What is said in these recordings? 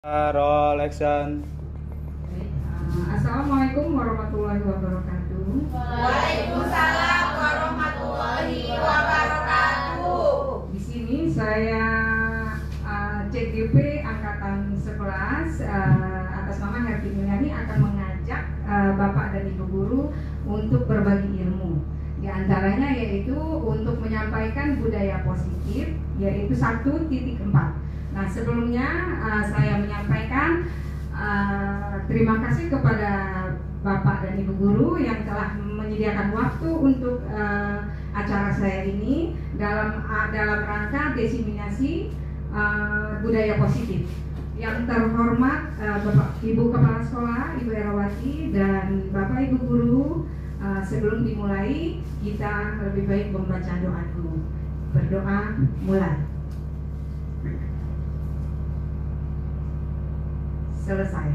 Roll action. Assalamualaikum warahmatullahi wabarakatuh. Waalaikumsalam warahmatullahi wabarakatuh. Di sini saya CGP Angkatan 11 atas nama Herti Mulyani akan mengajak Bapak dan Ibu Guru untuk berbagi ilmu. Di antaranya yaitu untuk menyampaikan budaya positif, yaitu 1.4. Nah, sebelumnya saya menyampaikan terima kasih kepada Bapak dan Ibu Guru yang telah menyediakan waktu untuk acara saya ini dalam rangka diseminasi budaya positif. Yang terhormat Bapak Ibu Kepala Sekolah, Ibu Erawati dan Bapak Ibu Guru, sebelum dimulai kita lebih baik membaca doa dulu. Berdoa mulai. Selesai.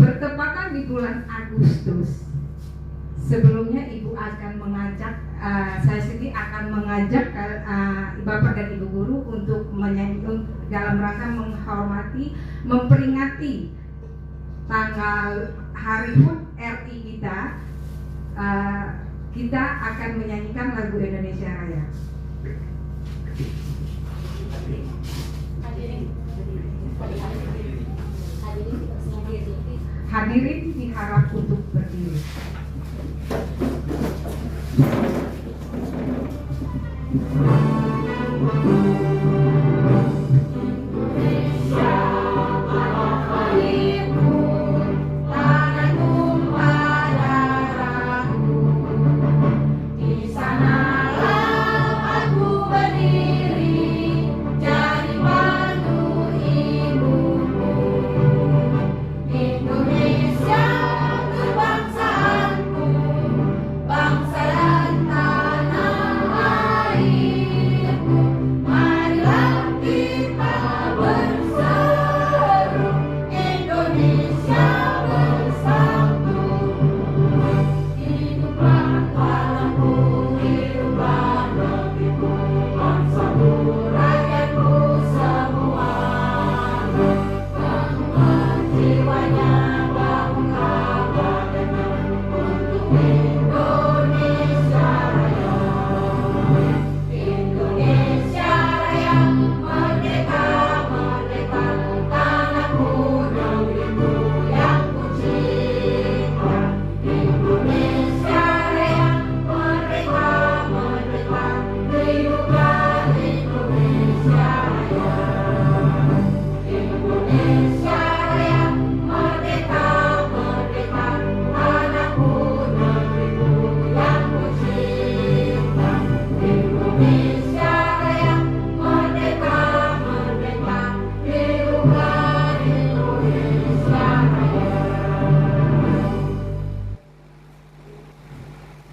Bertepatan di bulan Agustus, sebelumnya Ibu akan mengajak, saya sendiri akan mengajak Bapak dan Ibu Guru untuk menyanyi dalam rangka menghormati, memperingati tanggal Hari HUT RI kita. Kita akan menyanyikan lagu Indonesia Raya. Hadirin diharap untuk berdiri.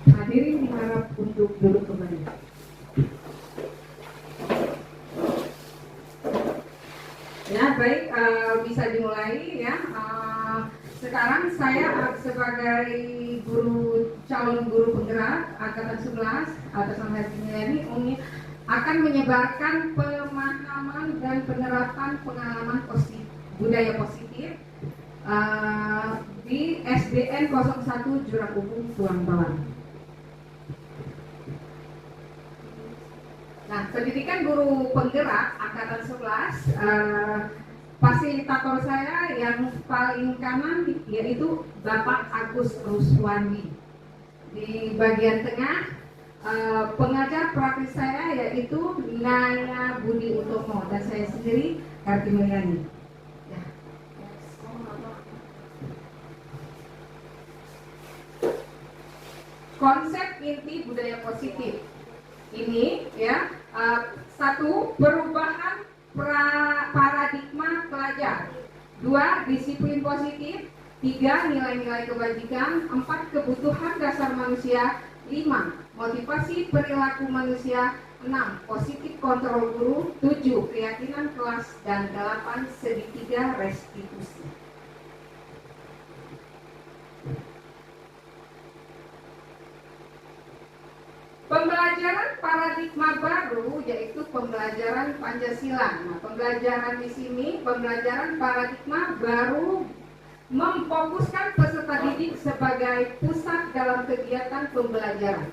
Hadirin diharap untuk duduk kembali. Ya, baik, bisa dimulai ya. Sekarang saya sebagai calon guru penggerak Angkatan 11 atas nama Herti Mulyani akan menyebarkan pemahaman dan penerapan pengalaman budaya positif di SDN 01 Jurang Umum Tuang Bawang. Nah, pendidikan guru penggerak Angkatan 11, fasilitator saya yang paling kanan yaitu Bapak Agus Ruswandi. Di bagian tengah, pengajar praktis saya yaitu Naya Budi Utomo dan saya sendiri Herti Mulyani. Ya. Konsep inti budaya positif ini ya, satu, perubahan paradigma pelajar, dua, disiplin positif, tiga, nilai-nilai kebajikan, empat, kebutuhan dasar manusia, lima, motivasi perilaku manusia, enam, positif kontrol guru, tujuh, keyakinan kelas, dan delapan, segitiga restitusi. Pembelajaran paradigma baru yaitu pembelajaran Pancasila. Nah, pembelajaran di sini, pembelajaran paradigma baru memfokuskan peserta didik sebagai pusat dalam kegiatan pembelajaran.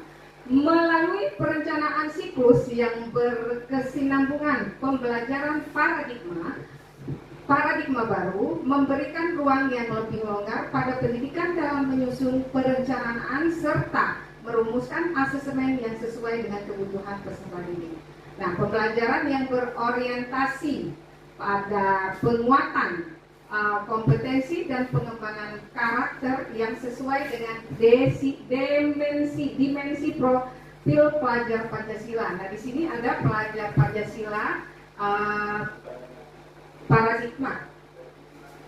Melalui perencanaan siklus yang berkesinambungan, pembelajaran paradigma baru memberikan ruang yang lebih longgar pada pendidikan dalam menyusun perencanaan serta merumuskan asesmen yang sesuai dengan kebutuhan peserta didik. Nah, pembelajaran yang berorientasi pada penguatan kompetensi dan pengembangan karakter yang sesuai dengan dimensi profil pelajar Pancasila. Nah, di sini ada pelajar Pancasila paradigma.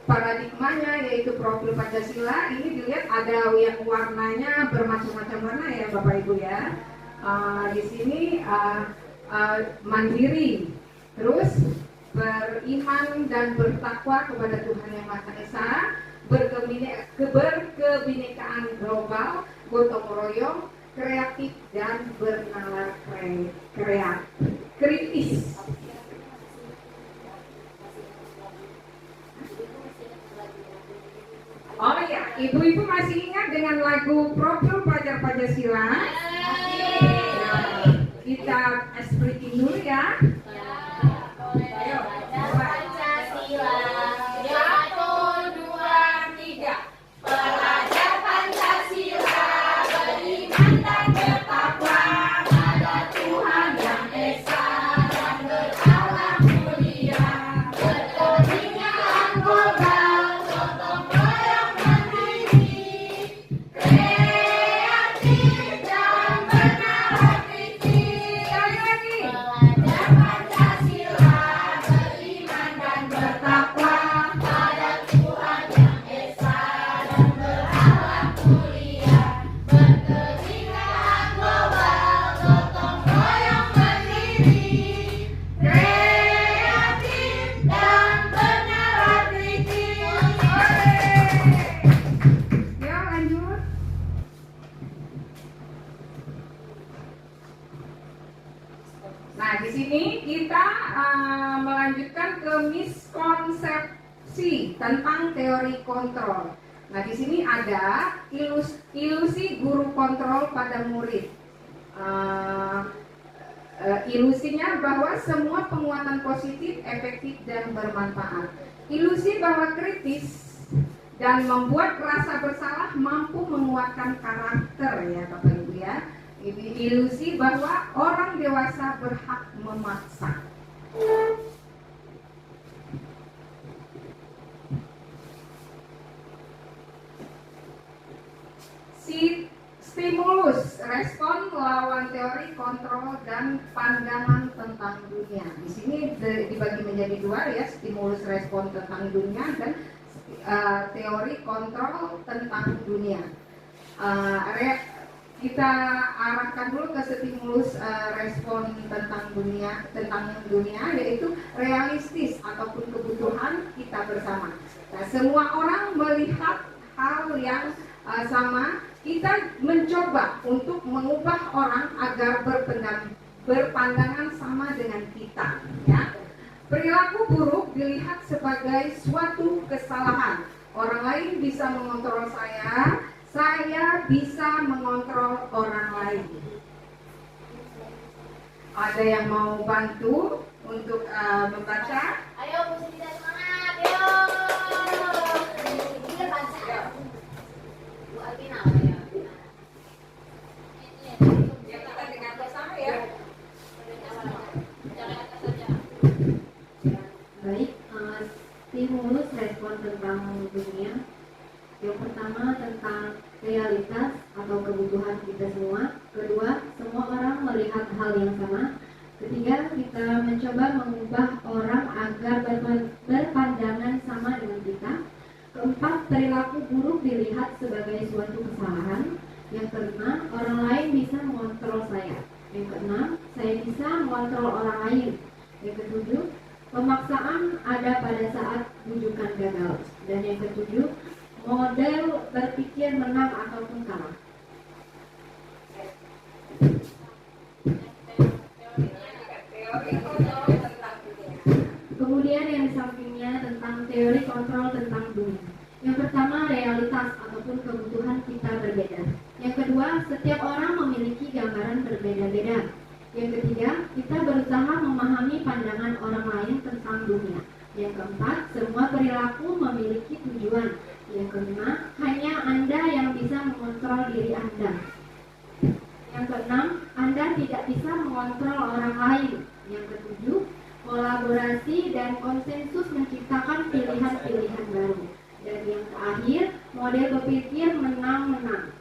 Paradigmanya yaitu profil Pancasila. Ini dilihat ada yang warnanya bermacam-macam warna ya Bapak Ibu ya. Di sini mandiri, terus beriman dan bertakwa kepada Tuhan Yang Maha Esa, berkebinekaan global, gotong royong, kreatif dan bernalar kritis. Oh ya, ibu-ibu masih ingat dengan lagu Profil Pelajar Pancasila? Kita expliking dulu ya. Ayo, Pancasila, 1, 2, 3. Pelajar Pancasila beriman dan bertakwa pada Tuhan Yang Esa dan berakhlak mulia, berkebinekaan global, gotong royong mandiri, kreatif dan bernalar kritis. sekali lagi. Pelajar Pancasila beriman dan bertakwa pada Tuhan Yang Esa dan berakhlak mulia, berkebinekaan global, gotong royong mandiri, kreatif dan bernalar kritis. Ya, lanjut. Nah, di sini kita melanjutkan ke miskonsepsi tentang teori kontrol. Nah, di sini ada ilusi guru kontrol pada murid. Ilusinya bahwa semua penguatan positif, efektif dan bermanfaat. Ilusi bahwa kritis dan membuat rasa bersalah mampu menguatkan karakter ya Bapak Ibu ya. Ini ilusi bahwa orang dewasa berhak memaksa. Stimulus, respon lawan teori kontrol dan pandangan tentang dunia. Di sini dibagi menjadi dua ya, stimulus respon tentang dunia dan teori kontrol tentang dunia. Kita arahkan dulu ke stimulus respon tentang dunia yaitu realistis ataupun kebutuhan kita bersama. Nah, semua orang melihat hal yang sama. Kita mencoba untuk mengubah orang agar berpandangan sama dengan kita ya. Perilaku buruk dilihat sebagai suatu kesalahan. Orang lain bisa mengontrol saya bisa mengontrol orang lain. Ada yang mau bantu untuk membaca? Ayo Bu Siti, semangat, ayo. Kita baca. Bu Alvina, ya. Ya, kita dengar bersama ya. Baik, stimulus respon tentang dunia. Yang pertama tentang realitas atau kebutuhan kita semua. Kedua, semua orang melihat hal yang sama. Ketiga, kita mencoba mengubah orang agar berpandangan sama dengan kita. Keempat, perilaku buruk dilihat sebagai suatu kesalahan. Yang kelima, orang lain bisa mengontrol saya. Yang keenam, saya bisa mengontrol orang lain. Yang ketujuh, pemaksaan ada pada saat bujukan gagal. Dan yang ketujuh, model berpikir menang ataupun kalah. sampingnya tentang teori kontrol tentang dunia. Yang pertama, realitas ataupun kebutuhan kita berbeda. Yang kedua, setiap orang memiliki gambaran berbeda-beda. Yang ketiga, kita berusaha memahami pandangan orang lain tentang dunia. Yang keempat, semua perilaku memiliki tujuan. Yang kelima, hanya Anda yang bisa mengontrol diri Anda. Yang keenam, Anda tidak bisa mengontrol orang lain. Yang ketujuh, kolaborasi dan konsensus menciptakan pilihan-pilihan baru. Dan yang terakhir, model berpikir menang-menang.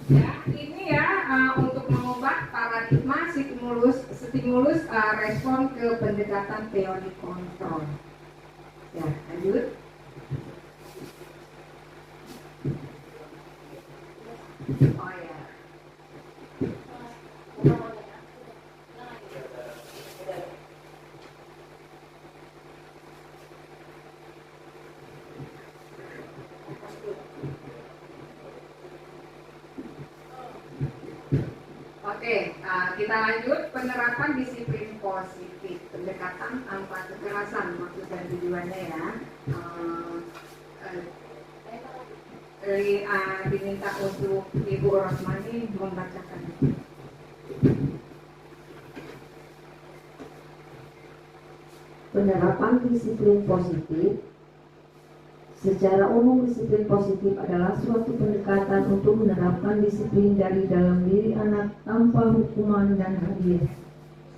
Ya, ini ya untuk mengubah paradigma stimulus respon ke pendekatan teori kontrol. Ya, lanjut. Oh ya. Oke, kita lanjut penerapan disiplin positif, pendekatan tanpa kekerasan maksud dan tujuannya ya. Diminta untuk Ibu Rosmani membacakan. Penerapan disiplin positif. Secara umum, disiplin positif adalah suatu pendekatan untuk menerapkan disiplin dari dalam diri anak tanpa hukuman dan hadiah.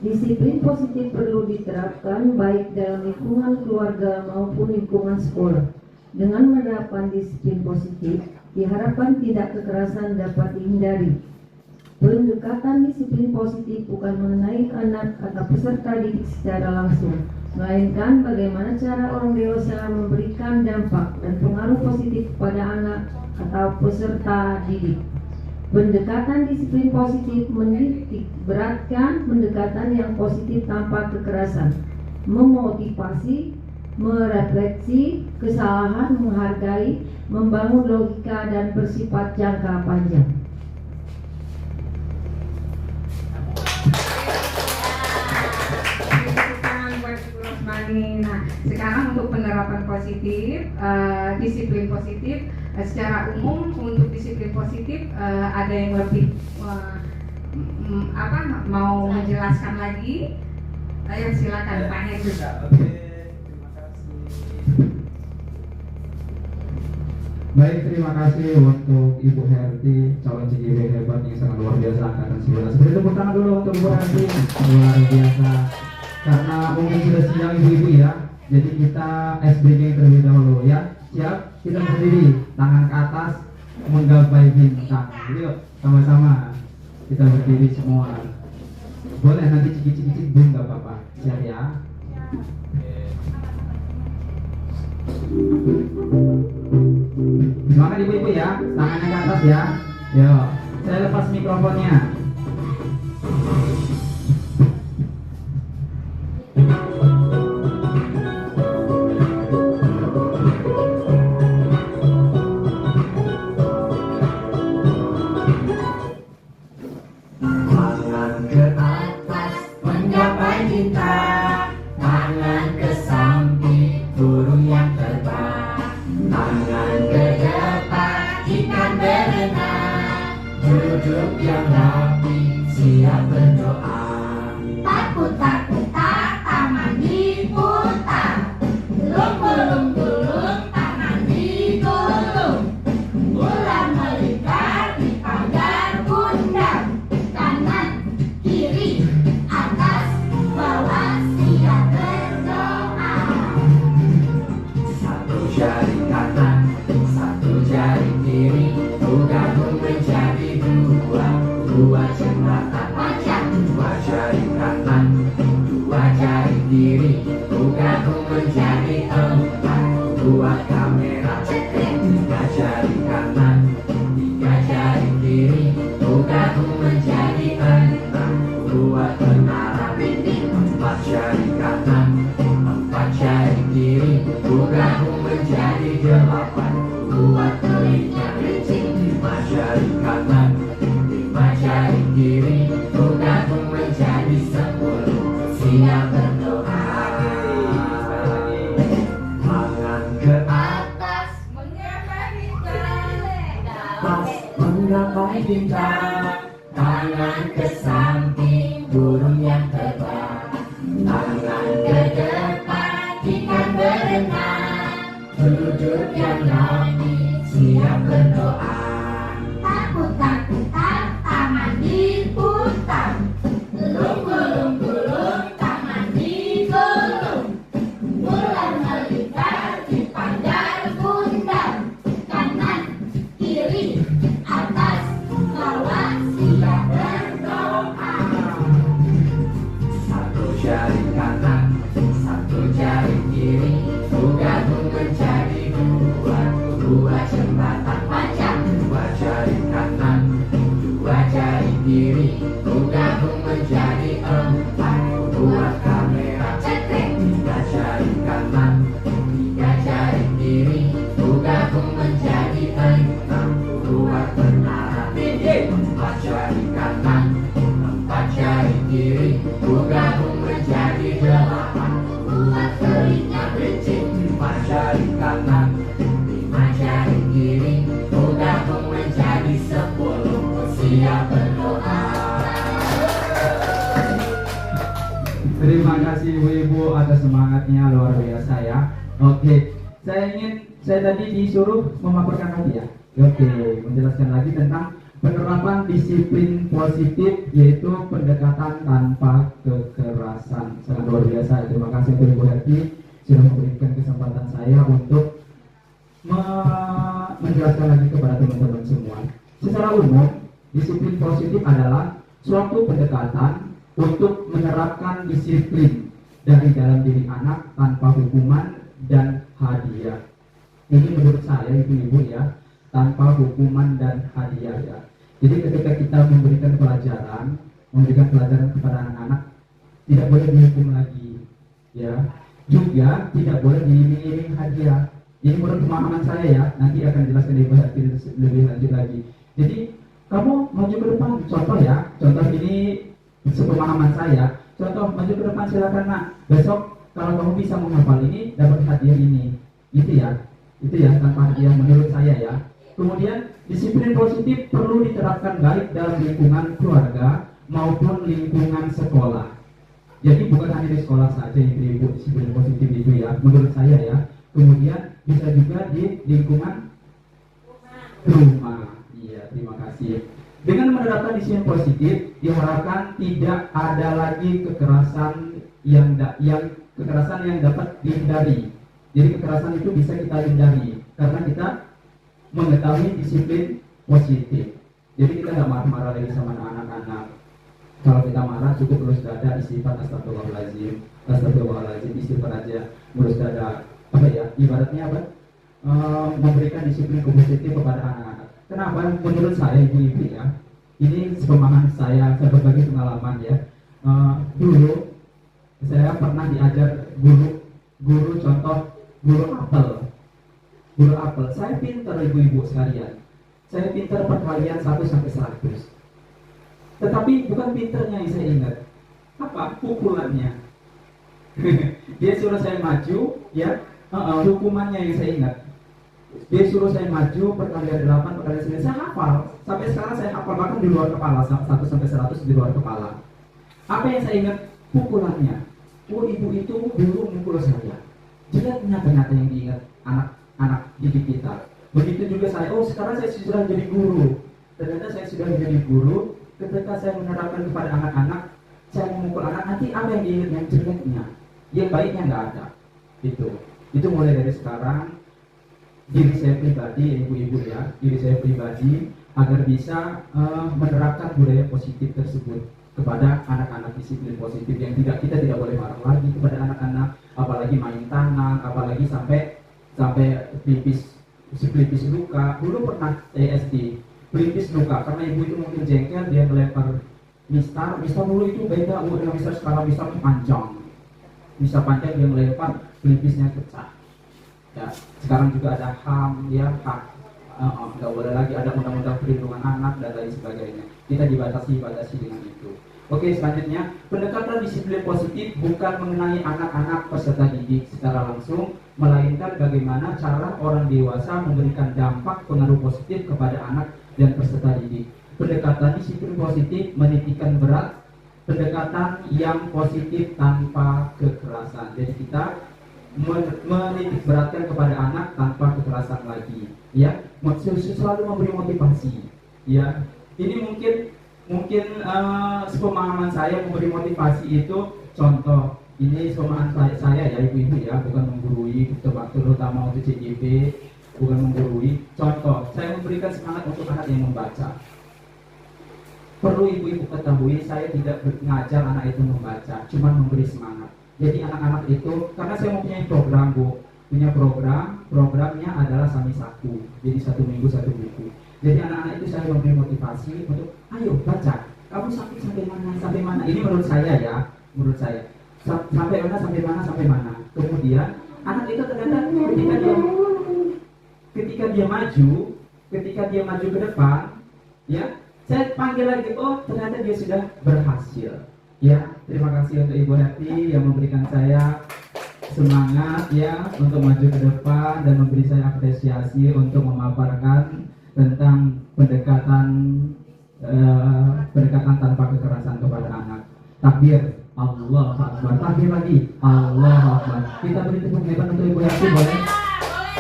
Disiplin positif perlu diterapkan baik dalam lingkungan keluarga maupun lingkungan sekolah. Dengan menerapkan disiplin positif, diharapkan tidak kekerasan dapat dihindari. Pendekatan disiplin positif bukan mengenai anak atau peserta didik secara langsung, melainkan bagaimana cara orang dewasa memberikan dampak dan pengaruh positif kepada anak atau peserta didik. Pendekatan disiplin positif menitik beratkan pendekatan yang positif tanpa kekerasan, memotivasi, merefleksi kesalahan, menghargai, membangun logika dan bersifat jangka panjang. Nah, sekarang untuk penerapan positif, disiplin positif, secara umum untuk disiplin positif ada yang lebih mau menjelaskan lagi? Ayo silakan Pak Hendri. Oke, terima kasih. Baik, terima kasih untuk Ibu Herti, calon CGW hebat yang sangat luar biasa angkatan 11. Beri tepuk tangan dulu untuk Ibu Herti, luar biasa. Karena mungkin sudah siang ibu-ibu ya, jadi kita SBG terlebih dahulu ya. Siap? Kita berdiri, tangan ke atas, menggapai bintang. Yuk, sama-sama kita berdiri semua. Boleh nanti cicik-cicik bun gak apa-apa. Siap ya? Semangat ibu-ibu ya, tangannya ke atas ya. Yuk, saya lepas mikrofonnya. Tangan ke atas menggapai bintang, tangan ke samping burung yang terbang, tangan ke depan ikan berenang, duduk yang rapi siap berdoa. Tak-putar-putar, tangan diputar. Gulung-gulung-gulung, tangan digulung. Ular melingkar di pagar bundar. Kanan, kiri, atas, bawah, siap berdoa. Satu jari kanan, satu jari kiri, gabung menjadi dua, dua jembatan panjang. Dua jari kanan, dua jari kiri, gabung menjadi empat, dua kamera cekrek. Tiga jari kanan, tiga jari kiri, gabung menjadi enam, dua menara bintang. Empat jari kanan, empat jari kiri, gabung menjadi delapan, dua telinga kencing. Lima jari kanan, lima jari kiri, gabung menjadi 10, siap berdoa. Naik bintang, tangan ke samping, burung yang terbang. Tangan ke depan, ikan berenang. Duduk yang rapi, siap berdoa. Takut-takutan, tangan diputar. Gulung-gulung, tangan digulung. Ular melingkar di pagar bundar. Kanan, kiri, atas, bawah, siap berdoa. Satu jari kanan, satu jari kiri, gabung menjadi dua jembatan panjang. Dua jari kanan, dua jari kiri, gabung menjadi empat. Buat kamera cetek. Tiga jari kanan, tiga jari kiri, gabung menjadi enam. Buat menara tinggi. Empat jari kanan, empat jari kiri, gabung menjadi delapan. Buat telinga bencin. Lima jari kanan, lima jari kiri, gabung menjadi 10. Siap berdoa. Terima kasih Ibu atas semangatnya, luar biasa ya. Oke, saya tadi disuruh memaparkan lagi ya. Oke, menjelaskan lagi tentang penerapan disiplin positif, yaitu pendekatan tanpa kekerasan. Sangat luar biasa. Terima kasih untuk Ibu Herti sudah memberikan kesempatan saya untuk menjelaskan lagi kepada teman-teman semua. Secara umum, disiplin positif adalah suatu pendekatan untuk menerapkan disiplin dari dalam diri anak tanpa hukuman dan hadiah. Ini menurut saya ibu-ibu ya, tanpa hukuman dan hadiah ya. Jadi ketika kita memberikan pelajaran kepada anak-anak, tidak boleh dihukum lagi ya. Juga tidak boleh diiming-iming hadiah. Ini menurut pemahaman saya ya, nanti akan jelaskan lebih lanjut lagi. Jadi kamu maju ke depan, contoh ya, contoh ini sepemahaman saya. Contoh, maju ke depan silakan nak. Besok kalau kamu bisa menghafal ini, dapat hadiah ini. Itu ya tanpa hadiah menurut saya ya. Kemudian disiplin positif perlu diterapkan baik dalam lingkungan keluarga maupun lingkungan sekolah. Jadi bukan hanya di sekolah saja ibu-ibu disiplin positif itu ya, menurut saya ya. Kemudian bisa juga di lingkungan rumah. Iya, terima kasih. Dengan menerapkan disiplin positif, diharapkan tidak ada lagi kekerasan yang dapat dihindari. Jadi kekerasan itu bisa kita hindari karena kita mengetahui disiplin positif. Jadi kita nggak marah-marah lagi sama anak-anak. Kalau kita marah cukup lulus dada, istighfar, astagfirullahaladzim, istighfar aja, lulus dada. Apa ya? Ibaratnya apa? Memberikan disiplin positif kepada anak-anak. Kenapa? Menurut saya ibu-ibu ya, ini sepemahaman saya berbagi pengalaman ya. Dulu saya pernah diajar guru apel. Saya pintar ibu-ibu sekalian. Saya pintar perkalian 1 sampai 100. Tetapi bukan pintarnya yang saya ingat. Apa? Pukulannya. Dia suruh saya maju ya, hukumannya yang saya ingat. Dia suruh saya maju perkalian 8, perkalian 9. Saya hafal. Sampai sekarang saya hafal, bahkan di luar kepala 1 sampai 100 di luar kepala. Apa yang saya ingat? Pukulannya. Oh, ibu itu dulu mukul saya. Jelasnya ternyata yang diingat anak didik kita. Begitu juga saya. Oh, sekarang saya sudah jadi guru. Ternyata saya sudah menjadi guru. Ketika saya menerapkan kepada anak-anak, saya memukul anak, nanti apa yang diingat? Yang jeleknya, yang baiknya nggak ada. Itu mulai dari sekarang. Diri saya pribadi, ibu-ibu ya, diri saya pribadi agar bisa menerapkan budaya positif tersebut kepada anak-anak, disiplin positif yang kita tidak boleh marah lagi kepada anak-anak, apalagi main tangan, apalagi sampai pelipis luka. Dulu pernah SD pelipis luka karena ibu itu mungkin jengkel, dia melempar mistar dulu itu beda dengan mistar sekarang. Mistar panjang dia melempar, pelipisnya pecah. Ya, sekarang juga ada HAM ya, nggak boleh lagi, ada undang-undang perlindungan anak dan lain sebagainya. Kita dibatasi dengan itu. Oke, selanjutnya pendekatan disiplin positif bukan mengenai anak-anak peserta didik secara langsung, melainkan bagaimana cara orang dewasa memberikan dampak pengaruh positif kepada anak dan peserta didik. pendekatan disiplin positif menitikan berat, pendekatan yang positif tanpa kekerasan. Jadi kita menitik beratkan kepada anak tanpa kekerasan lagi, ya. Selalu memberi motivasi, ya. Ini mungkin sepemahaman saya memberi motivasi itu contoh. Ini sepemahaman saya ya ibu-ibu ya, bukan menggurui, terutama untuk CGP, bukan menggurui. Contoh, saya memberikan semangat untuk anak yang membaca. Perlu ibu-ibu ketahui, saya tidak mengajar anak itu membaca, cuma memberi semangat. Jadi anak-anak itu, karena saya mempunyai program Bu, programnya adalah Sami Saku. Jadi 1 minggu 1 buku. Jadi anak-anak itu saya memberi motivasi untuk, ayo baca. Kamu sakit sampai mana? Ini menurut saya ya, menurut saya. Sampai mana. Kemudian anak itu ternyata ketika dia maju ke depan, ya, saya panggil lagi, oh ternyata dia sudah berhasil. Ya, terima kasih untuk Ibu Herti yang memberikan saya semangat ya untuk maju ke depan dan memberi saya apresiasi untuk memaparkan tentang pendekatan tanpa kekerasan kepada anak. Takbir, Allah Akbar. Takbir lagi, Allah Akbar. Kita beri tepuk hebat untuk Ibu Herti, boleh?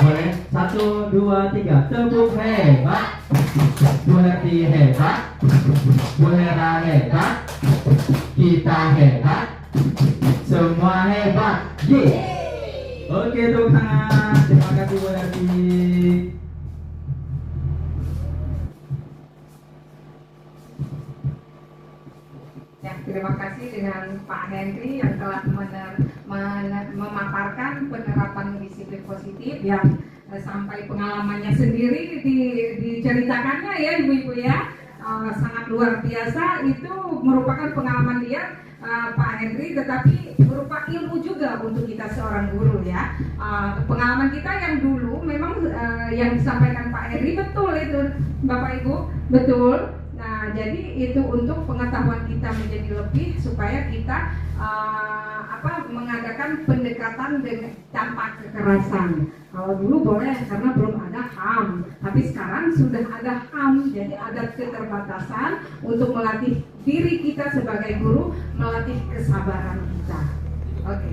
Boleh? 1, 2, 3. Tepuk hebat. Bu Herti hebat. Bu Hera hebat. Kita hebat. Semua hebat. Yeay. Oke, tepuk tangan. Terima kasih Bu Herti. Ya, terima kasih dengan Pak Henry yang telah memaparkan penerapan disiplin positif yang sampai pengalamannya sendiri diceritakannya ya ibu-ibu ya. Sangat luar biasa, itu merupakan pengalaman dia Pak Henry, tetapi berupa ilmu juga untuk kita seorang guru ya. Pengalaman kita yang dulu memang yang disampaikan Pak Henry betul itu Bapak Ibu, betul. Nah, jadi itu untuk pengetahuan kita menjadi lebih supaya kita mengadakan pendekatan dengan tanpa kekerasan. Kalau dulu boleh karena belum ada HAM, tapi sekarang sudah ada HAM, jadi ada keterbatasan untuk melatih diri kita sebagai guru, melatih kesabaran kita. Oke.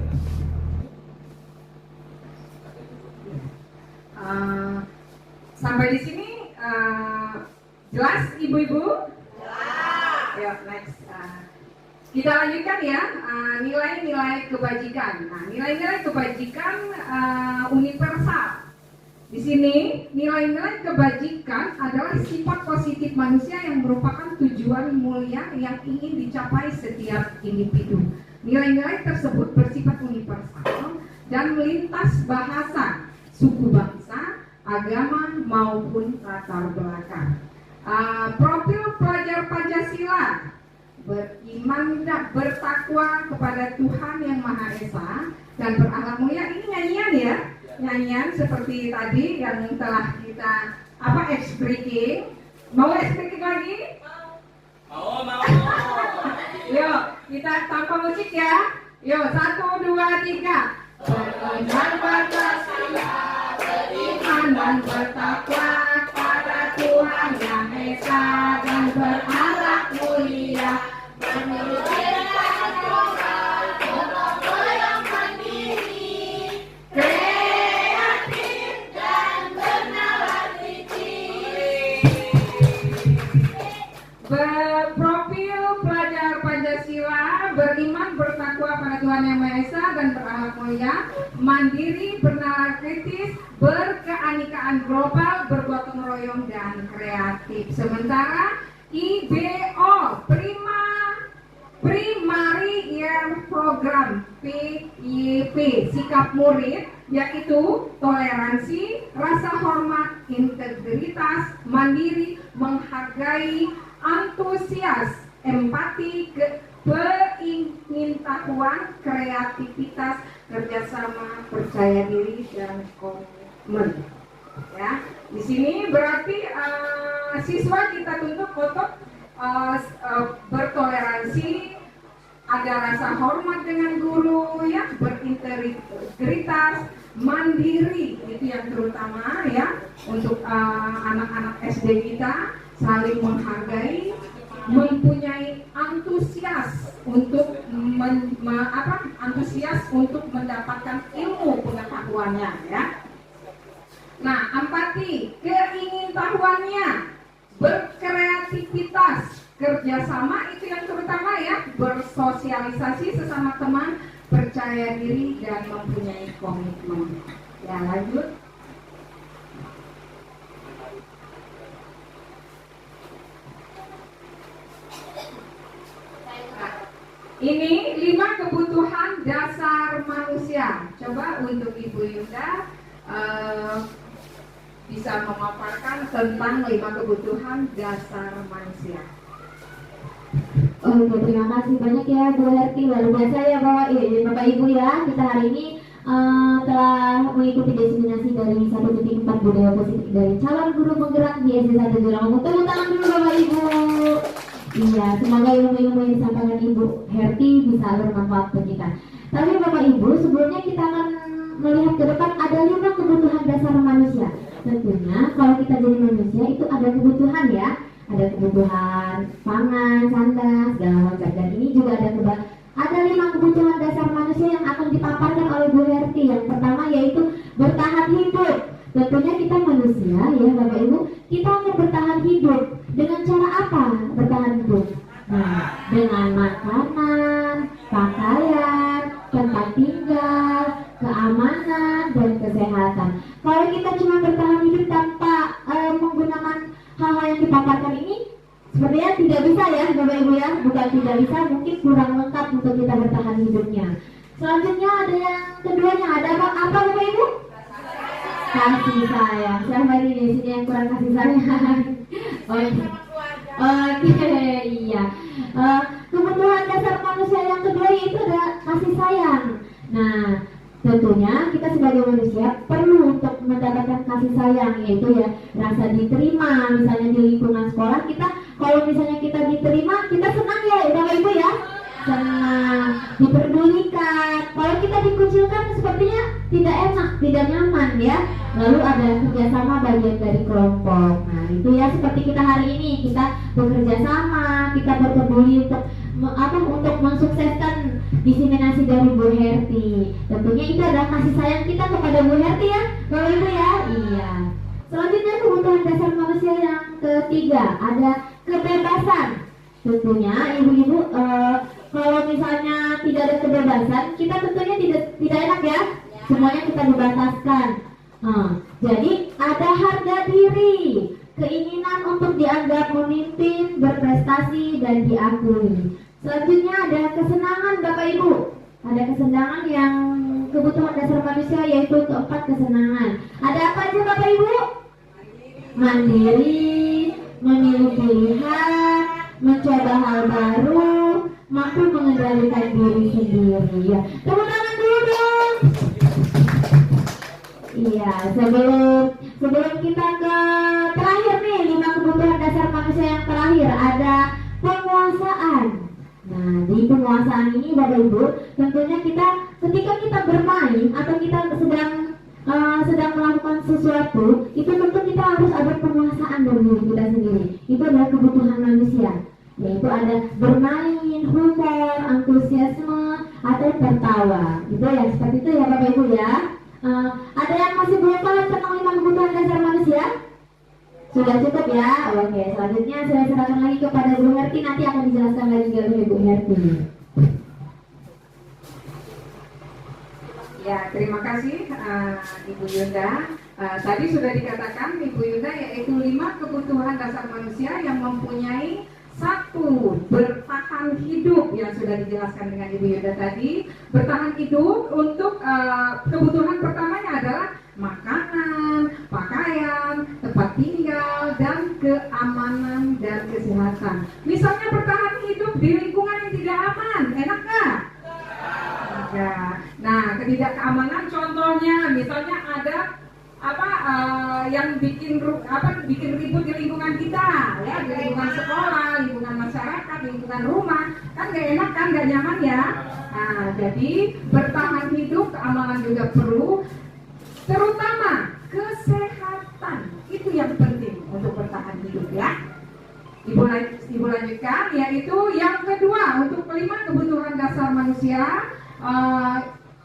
Sampai di sini jelas ibu-ibu? Jelas. Yuk, next. Kita lanjutkan ya, nilai-nilai kebajikan. Nah, nilai-nilai kebajikan universal. Di sini, nilai-nilai kebajikan adalah sifat positif manusia yang merupakan tujuan mulia yang ingin dicapai setiap individu. Nilai-nilai tersebut bersifat universal dan melintas bahasa, suku bangsa, agama maupun latar belakang. Profil pelajar Pancasila: beriman dan bertakwa kepada Tuhan yang Maha Esa dan berakhlak mulia. Ini nyanyian ya, nyanyian seperti tadi yang telah kita speaking. Mau speaking lagi? Mau. Yuk, kita tanpa musik ya. Yuk, 1, 2, 3. Beriman bertakwa, beriman dan bertakwa kepada Tuhan yang Esa dan berakhlak mulia. Profil pelajar Pancasila: beriman bertakwa pada Tuhan yang Maha Esa dan berakhlak mulia, mandiri, bernalar kritis, berkeanikaan global, bergotong royong dan kreatif. Sementara IBO, Primary Year Program PYP, sikap murid yaitu toleransi, rasa hormat, integritas, mandiri, menghargai, antusias, empati, keingintahuan, kreativitas, kerjasama, percaya diri, dan komitmen. Ya, di sini berarti siswa kita tuntut untuk bertoleransi, ada rasa hormat dengan guru, ya, berintegritas, mandiri, itu yang terutama ya untuk anak-anak SD kita. saling menghargai, mempunyai antusias untuk antusias untuk mendapatkan ilmu pengetahuannya ya. Nah, empati, keingintahuannya, berkreativitas, kerjasama itu yang terutama ya, bersosialisasi sesama teman, percaya diri dan mempunyai komitmen. Ya, lanjut. Ini 5 kebutuhan dasar manusia. Coba untuk Ibu Yunda bisa memaparkan tentang 5 kebutuhan dasar manusia. Oke, terima kasih banyak ya Bu Herti, luar biasa ya Bapak Ibu ya. Kita hari ini telah mengikuti diseminasi dari 1.4 budaya positif dari calon guru penggerak di SD 1 Jurang. Tepuk tangan dulu Bapak Ibu. Iya, semoga ilmu-ilmu yang disampaikan Ibu Herti bisa bermanfaat bagi kita. Tapi Bapak Ibu, sebelumnya kita akan melihat ke depan ada 5 kebutuhan dasar manusia. Tentunya kalau kita jadi manusia itu ada kebutuhan ya. Ada kebutuhan pangan, sandang, segala macam. Dan ini juga ada 5 kebutuhan dasar manusia yang akan dipaparkan oleh Bu Herti. Yang pertama yaitu bertahan hidup. Tentunya kita manusia ya Bapak Ibu, kita akan bertahan hidup. Dengan cara apa bertahan hidup? Nah, dengan makanan, pakaian, tempat tinggal, keamanan, dan kesehatan. Kalau kita cuma bertahan hidup tanpa menggunakan hal-hal yang dipaparkan ini, sepertinya tidak bisa ya Bapak Ibu ya. Bukan tidak bisa, mungkin kurang lengkap untuk kita bertahan hidupnya. Selanjutnya ada yang keduanya, ada apa Bapak Ibu? Kasih sayang. Siapa ini di sini yang kurang kasih sayang? Oke, iya. Kebutuhan dasar manusia yang kedua yaitu ada kasih sayang. Nah, tentunya kita sebagai manusia perlu untuk mendapatkan kasih sayang, yaitu ya rasa diterima. Misalnya di lingkungan sekolah kita, kalau misalnya kita diterima, kita senang ya Bapak Ibu ya, senang, diperdulikan. Kalau kita dikucilkan sepertinya tidak enak, tidak nyaman ya. Lalu ada kerjasama bagian dari kelompok. Nah itu ya seperti kita hari ini, kita bekerja sama, kita berpeduli untuk mensukseskan diseminasi dari Bu Herti. Tentunya itu adalah kasih sayang kita kepada Bu Herti ya Bapak Ibu ya. Iya. Selanjutnya kebutuhan dasar manusia yang ketiga ada kebebasan. Tentunya ibu-ibu kalau misalnya tidak ada kebebasan, kita tentunya tidak enak ya. Semuanya kita dibataskan. Jadi ada harga diri, keinginan untuk dianggap memimpin, berprestasi dan diakui. Selanjutnya ada kesenangan Bapak Ibu. Ada kesenangan yang kebutuhan dasar manusia yaitu keempat kesenangan. Ada apa aja Bapak Ibu? Mandiri, memilih pilihan, mencoba hal baru, mampu mengendalikan diri sendiri. Ya, tepuk tangan dulu dong. Iya, sebelum kita ke terakhir nih 5 kebutuhan dasar manusia yang terakhir ada penguasaan. Nah, di penguasaan ini Bapak Ibu, tentunya kita ketika kita bermain atau kita sedang melakukan sesuatu, itu tentu kita harus ada penguasaan dari diri kita sendiri. Itu adalah kebutuhan manusia, yaitu ada bermain, humor, antusiasme, atau tertawa. Itu ya, seperti itu ya Bapak Ibu ya. Ada yang masih belum paham tentang 5 kebutuhan dasar manusia? Sudah cukup ya? Oke, selanjutnya saya serahkan lagi kepada Bu Herti, nanti akan dijelaskan lagi oleh Bu Herti. Ya, terima kasih Ibu Yunda. Tadi sudah dikatakan Ibu Yunda yaitu 5 kebutuhan dasar manusia yang mempunyai 1. Bertahan hidup yang sudah dijelaskan dengan Ibu Yunda tadi. Bertahan hidup untuk kebutuhan pertamanya adalah makanan, pakaian, tempat tinggal, dan keamanan dan kesehatan. Misalnya bertahan hidup di lingkungan yang tidak aman, enak nggak? Ya. Nah, ketidakkeamanan contohnya misalnya ada yang bikin ribut di lingkungan kita ya, di lingkungan sekolah, lingkungan masyarakat, lingkungan rumah, kan nggak enak kan, nggak nyaman ya. Nah, jadi bertahan hidup, keamanan juga perlu, terutama kesehatan itu yang penting untuk bertahan hidup ya. Ibu lanjutkan, yaitu yang kedua untuk 5 kebutuhan dasar manusia,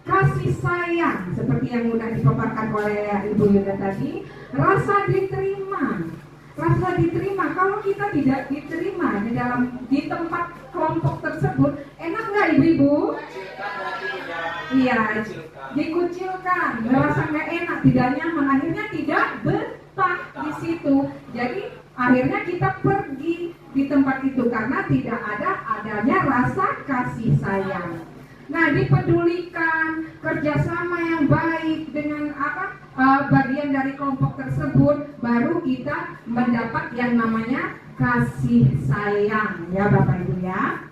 kasih sayang seperti yang sudah dipaparkan oleh Ibu Yuda tadi, rasa diterima. Rasa diterima, kalau kita tidak diterima di tempat kelompok tersebut, enak nggak ibu-ibu? Iya, dikucilkan, merasa nggak enak, tidak nyaman, akhirnya tidak betah di situ. Jadi akhirnya kita pergi di tempat itu karena tidak adanya rasa kasih sayang. Nah, dipedulikan, kerjasama yang baik dengan bagian dari kelompok tersebut, baru kita mendapat yang namanya kasih sayang, ya Bapak Ibu ya.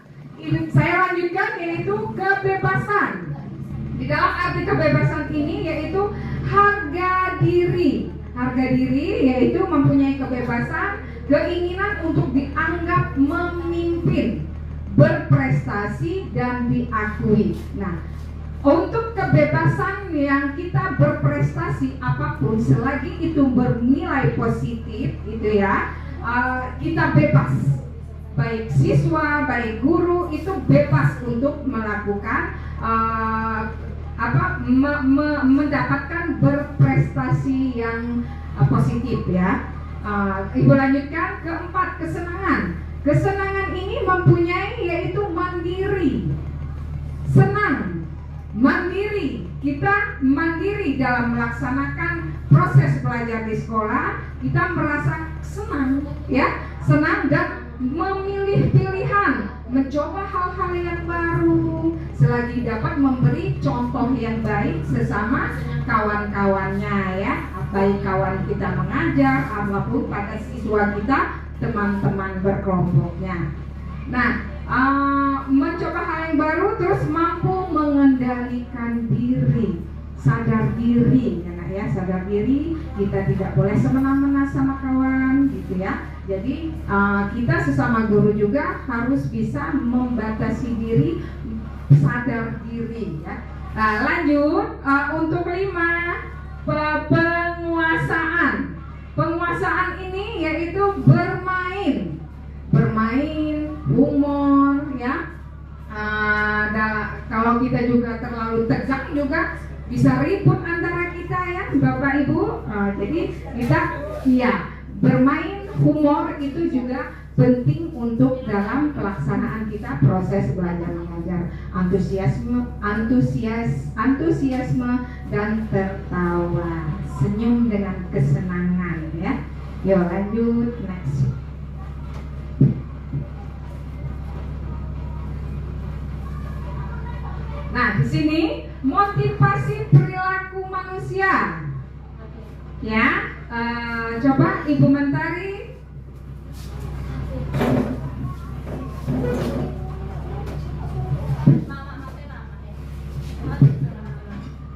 Saya lanjutkan, yaitu kebebasan. Di dalam arti kebebasan ini yaitu harga diri. Harga diri yaitu mempunyai kebebasan, keinginan untuk dianggap memimpin, berprestasi dan diakui. Nah, untuk kebebasan yang kita berprestasi apapun, selagi itu bernilai positif, gitu ya, kita bebas. Baik siswa, baik guru itu bebas untuk melakukan mendapatkan berprestasi yang positif ya. Ibu lanjutkan, keempat, kesenangan. Kesenangan ini mempunyai yaitu mandiri, senang, mandiri. Kita mandiri dalam melaksanakan proses belajar di sekolah, kita merasa senang, ya, senang dan memilih pilihan, mencoba hal-hal yang baru, selagi dapat memberi contoh yang baik sesama kawan-kawannya, ya, baik kawan kita mengajar apapun pada siswa kita, teman-teman berkelompoknya. Nah, mencoba hal yang baru, terus mampu mengendalikan diri, sadar diri, ya, sadar diri. Kita tidak boleh semena-mena sama kawan, gitu ya. Jadi kita sesama guru juga harus bisa membatasi diri, sadar diri, ya. Nah, lanjut untuk 5, penguasaan. Penguasaan ini yaitu bermain, humor, ya. Kalau kita juga terlalu tegang juga bisa ribut antara kita, ya, Bapak Ibu. Jadi kita, ya, bermain, humor itu juga penting untuk dalam pelaksanaan kita proses belajar mengajar. Antusiasme dan tertawa, senyum dengan kesenangan, ya. Yuk lanjut, next. Nah, di sini motivasi perilaku manusia, ya. Coba Ibu Mentari.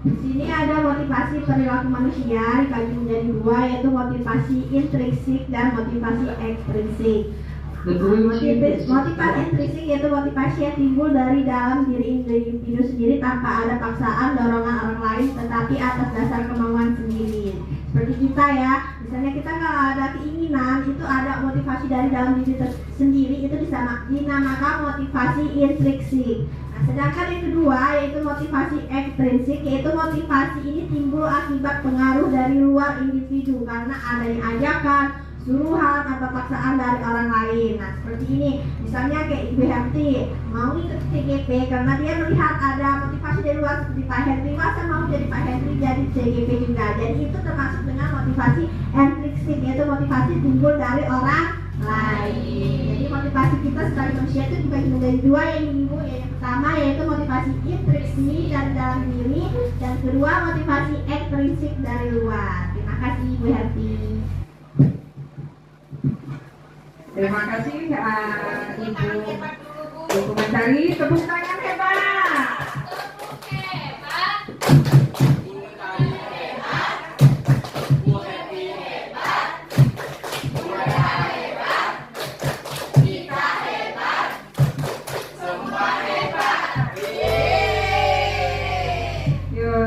Di sini ada motivasi perilaku manusia dibagi menjadi 2, yaitu motivasi intrinsik dan motivasi ekstrinsik. Motivasi intrinsik yaitu motivasi yang timbul dari dalam diri individu sendiri tanpa ada paksaan, dorongan orang lain, tetapi atas dasar kemauan sendiri. Seperti kita, ya, misalnya kita kalau ada keinginan, itu ada motivasi dari dalam diri sendiri, itu dinamakan motivasi intrinsik. Nah, sedangkan yang kedua yaitu motivasi ekstrinsik, yaitu motivasi ini timbul akibat pengaruh dari luar individu karena adanya ajakan, suruhan atau paksaan dari orang lain. Nah, seperti ini, misalnya kayak Ibu Herti mau ikut CGP karena dia melihat ada motivasi dari luar seperti Pak Henry, masa mau jadi Pak Henry jadi CGP juga. Jadi itu termasuk dengan motivasi intrinsik, yaitu motivasi timbul dari orang lain. Jadi motivasi kita sebagai manusia itu dibagi menjadi 2, yang pertama yaitu motivasi intrinsik dari dalam diri, dan kedua motivasi ekstrinsik dari luar. Terima kasih Ibu Herti. Terima kasih Ibu Mentari, tepuk tangan hebat.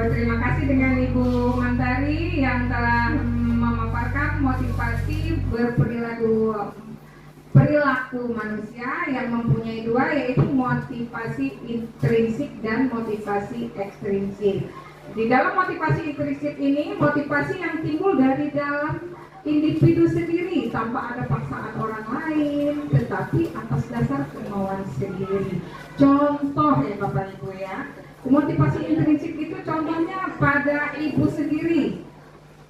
Terima kasih dengan Ibu Mentari yang telah memaparkan motivasi perilaku perilaku manusia yang mempunyai dua, yaitu motivasi intrinsik dan motivasi ekstrinsik. Di dalam motivasi intrinsik ini, motivasi yang timbul dari dalam individu sendiri tanpa ada paksaan orang lain, tetapi atas dasar kemauan sendiri. Contoh ya Bapak Ibu ya, motivasi intrinsik itu contohnya pada ibu sendiri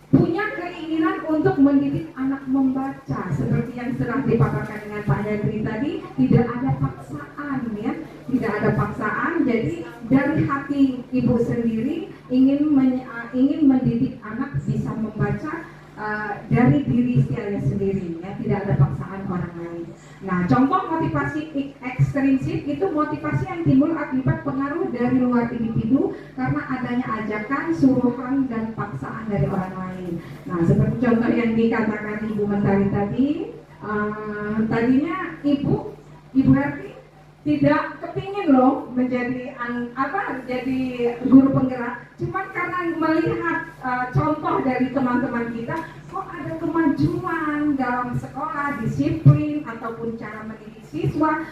punya keinginan untuk mendidik anak membaca, seperti yang sedang dipaparkan dengan Pak Henry tadi. Tidak ada paksaan ya, tidak ada paksaan. Jadi dari hati ibu sendiri ingin mendidik anak bisa membaca dari diri saya sendiri ya, tidak ada paksaan orang lain. Nah, contoh motivasi ekstrinsik itu motivasi yang timbul akibat pengaruh dari luar individu karena adanya ajakan, suruhan, dan paksaan dari orang lain. Nah, seperti contoh yang dikatakan Ibu Mentari tadi, tadinya Ibu Herti tidak kepingin loh menjadi jadi guru penggerak, cuman karena melihat contoh dari teman-teman kita, kok ada kemajuan dalam sekolah, disiplin ataupun cara mendidik siswa,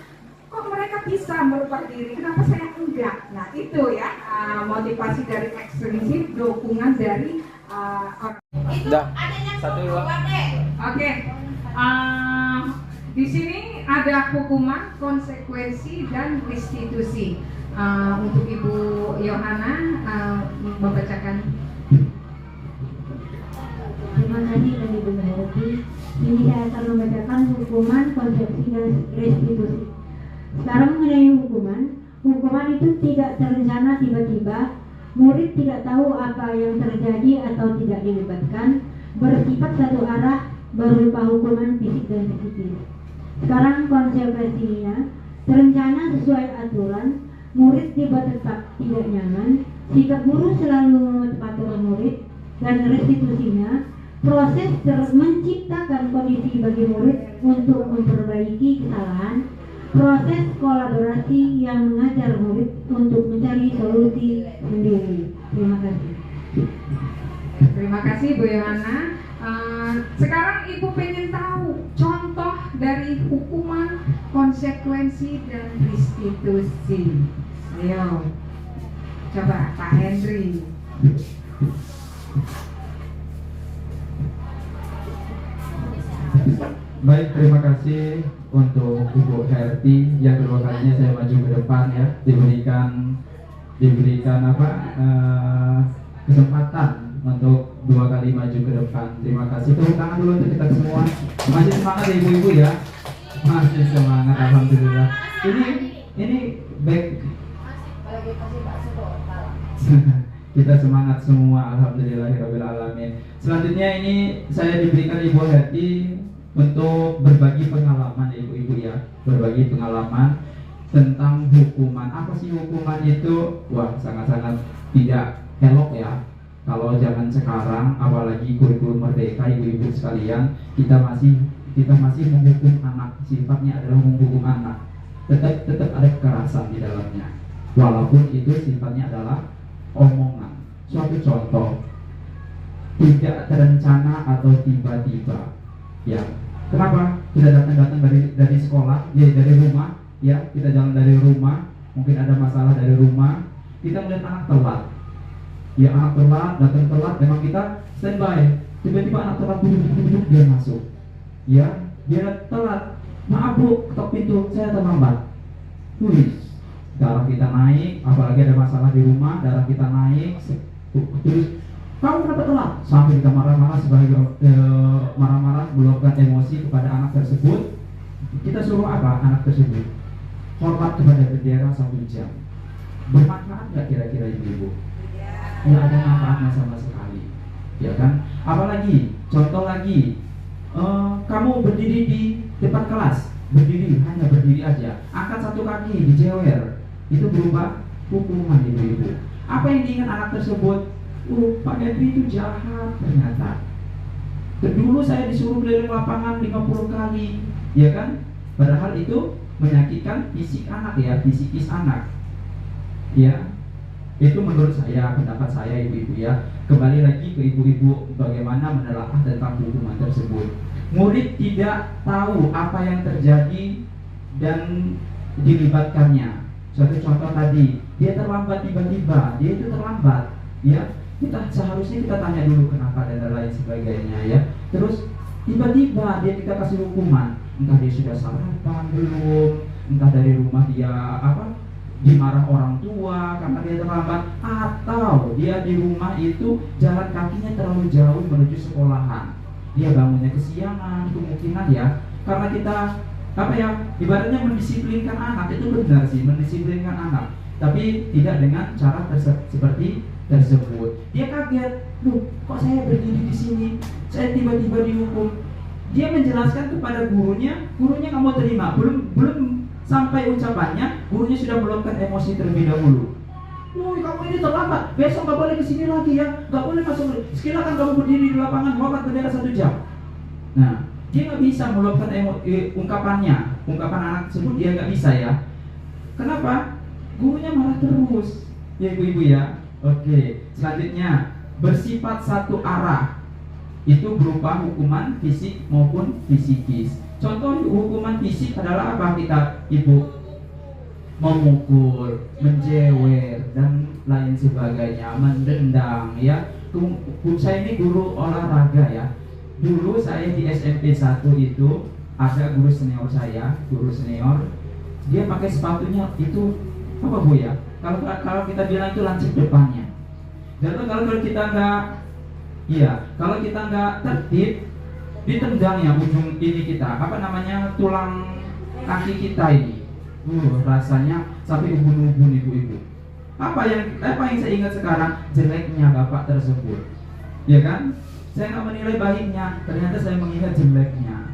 kok mereka bisa merubah diri, kenapa saya enggak? Nah itu ya motivasi dari ekstrinsik, dukungan dari orang. Itu adanya satu dua. Oke. Di sini ada hukuman, konsekuensi, dan restitusi. Untuk Ibu Yohana membacakan. Terima kasih dari Ibu Herti. Ini saya akan membacakan hukuman, konsekuensi, dan restitusi. Sekarang mengenai hukuman. Hukuman itu tidak terencana tiba-tiba. Murid tidak tahu apa yang terjadi atau tidak dilibatkan. Bersifat satu arah, berupa hukuman fisik dan psikis. Sekarang konsekuensinya, terencana sesuai aturan, murid dibuat tetap tidak nyaman, sikap guru selalu menutup aturan murid, dan restitusinya, proses menciptakan kondisi bagi murid untuk memperbaiki kesalahan, proses kolaborasi yang mengajar murid untuk mencari solusi sendiri. Terima kasih. Terima kasih Bu Yohana. Sekarang Ibu pengen tahu contoh dari hukuman, konsekuensi, dan restitusi. Ayo, coba Pak Henry. Baik, terima kasih untuk Ibu Herti yang kedua kalinya saya maju ke depan ya, diberikan kesempatan untuk dua kali maju ke depan. Terima kasih. Tepuk tangan dulu untuk kita semua. Masih semangat ya ibu-ibu ya. Masih semangat, alhamdulillah. Ini baik. Kita semangat semua, alhamdulillahirabbil alamin. Selanjutnya ini saya diberikan Ibu Herti untuk berbagi pengalaman ya ibu-ibu ya, berbagi pengalaman tentang hukuman. Apa sih hukuman itu? Wah, sangat-sangat tidak elok ya. Kalau zaman sekarang, apalagi kurikulum merdeka, ibu-ibu sekalian, kita masih menghukum anak. Sifatnya adalah menghukum anak. Tetap ada kekerasan di dalamnya. Walaupun itu sifatnya adalah omongan. Suatu contoh, tidak terencana atau tiba-tiba. Ya, kenapa? Kita datang dari sekolah, ya dari rumah, ya kita jalan dari rumah, mungkin ada masalah dari rumah, kita melihat anak telat. Ya anak telat, datang telat, memang kita standby. Tiba-tiba anak telat duduk dia masuk. Ya, dia telat. Maaf bu, ketok pintu, saya terlambat. Darah kita naik, apalagi ada masalah di rumah, darah kita naik. Terus kamu kenapa telat? Sampai kita marah-marah sebagai marah-marah, meluapkan emosi kepada anak tersebut. Kita suruh apa anak tersebut? Hormat kepada bendera 1 jam. Bermanfaat nggak kira-kira ibu-ibu? Nggak ada manfaatnya sama sekali, ya kan? Apalagi, contoh lagi, kamu berdiri di depan kelas, hanya berdiri aja, angkat 1 kaki, dijewer, itu berupa hukuman ibu-ibu. Apa yang diingat anak tersebut? Pak Henry itu jahat ternyata. Dulu saya disuruh keliling lapangan 50 kali, ya kan? Padahal itu menyakitkan fisik anak ya, fisikis anak, ya. Itu menurut saya, pendapat saya ibu-ibu ya. Kembali lagi ke ibu-ibu bagaimana menelaah tentang hukuman tersebut. murid tidak tahu apa yang terjadi dan dilibatkannya. Suatu contoh tadi, dia terlambat tiba-tiba, dia itu terlambat, ya. Seharusnya kita tanya dulu kenapa dan lain sebagainya, ya. Terus tiba-tiba dia kita kasih hukuman, entah dia sudah sarapan belum, entah dari rumah dia dimarah orang tua karena dia terlambat, atau dia di rumah itu jalan kakinya terlalu jauh menuju sekolahan, dia bangunnya kesiangan, kemungkinan ya, karena kita ibaratnya mendisiplinkan anak itu benar sih, mendisiplinkan anak, tapi tidak dengan cara seperti tersebut. Dia kaget, loh kok saya berdiri di sini, saya tiba-tiba dihukum. Dia menjelaskan kepada gurunya nggak mau terima, belum sampai ucapannya, gurunya sudah meluapkan emosi terlebih dahulu. Woi, kamu ini terlambat, besok nggak boleh kesini lagi ya, nggak boleh masuk. Silakan kamu berdiri di lapangan, hormat bendera 1 jam. Nah, dia nggak bisa meluapkan ungkapan anak tersebut, dia nggak bisa ya. Kenapa? Gurunya marah terus, ya ibu-ibu ya. Oke, selanjutnya bersifat satu arah, itu berupa hukuman fisik maupun fisikis. Contoh hukuman fisik adalah apa kita ibu? Memukul, menjewer dan lain sebagainya, mendendang ya. Saya ini guru olahraga ya. Dulu saya di SMP 1 itu ada guru senior saya, dia pakai sepatunya itu apa Bu ya? Kalau kita bilang itu lancip depannya. Dan kalau kita nggak tertib, ditendang ya ujung ini kita, tulang kaki kita ini. Rasanya sampai ubun-ubun ibu-ibu. Apa yang saya ingat sekarang? Jeleknya bapak tersebut. Ya kan? Saya nggak menilai baiknya, ternyata saya mengingat jeleknya.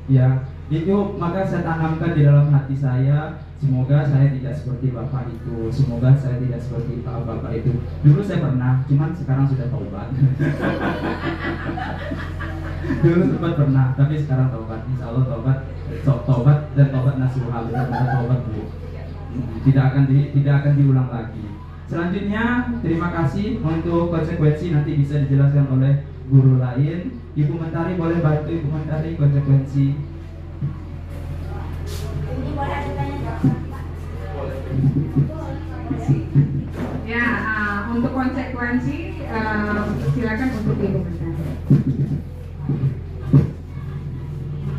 Ya, itu maka saya tanamkan di dalam hati saya. Semoga saya tidak seperti bapak itu. Semoga saya tidak seperti bapak itu. Dulu saya pernah, cuman sekarang sudah taubat. Dulu sempat pernah, tapi sekarang taubat. Insya Allah taubat dan taubat nasuha, benar-benar taubat Bu. Tidak akan diulang lagi. Selanjutnya, terima kasih untuk konsekuensi nanti bisa dijelaskan oleh guru lain. Ibu Mentari boleh bantu Ibu Mentari konsekuensi. Ya, untuk konsekuensi silakan untuk Ibu Mentari.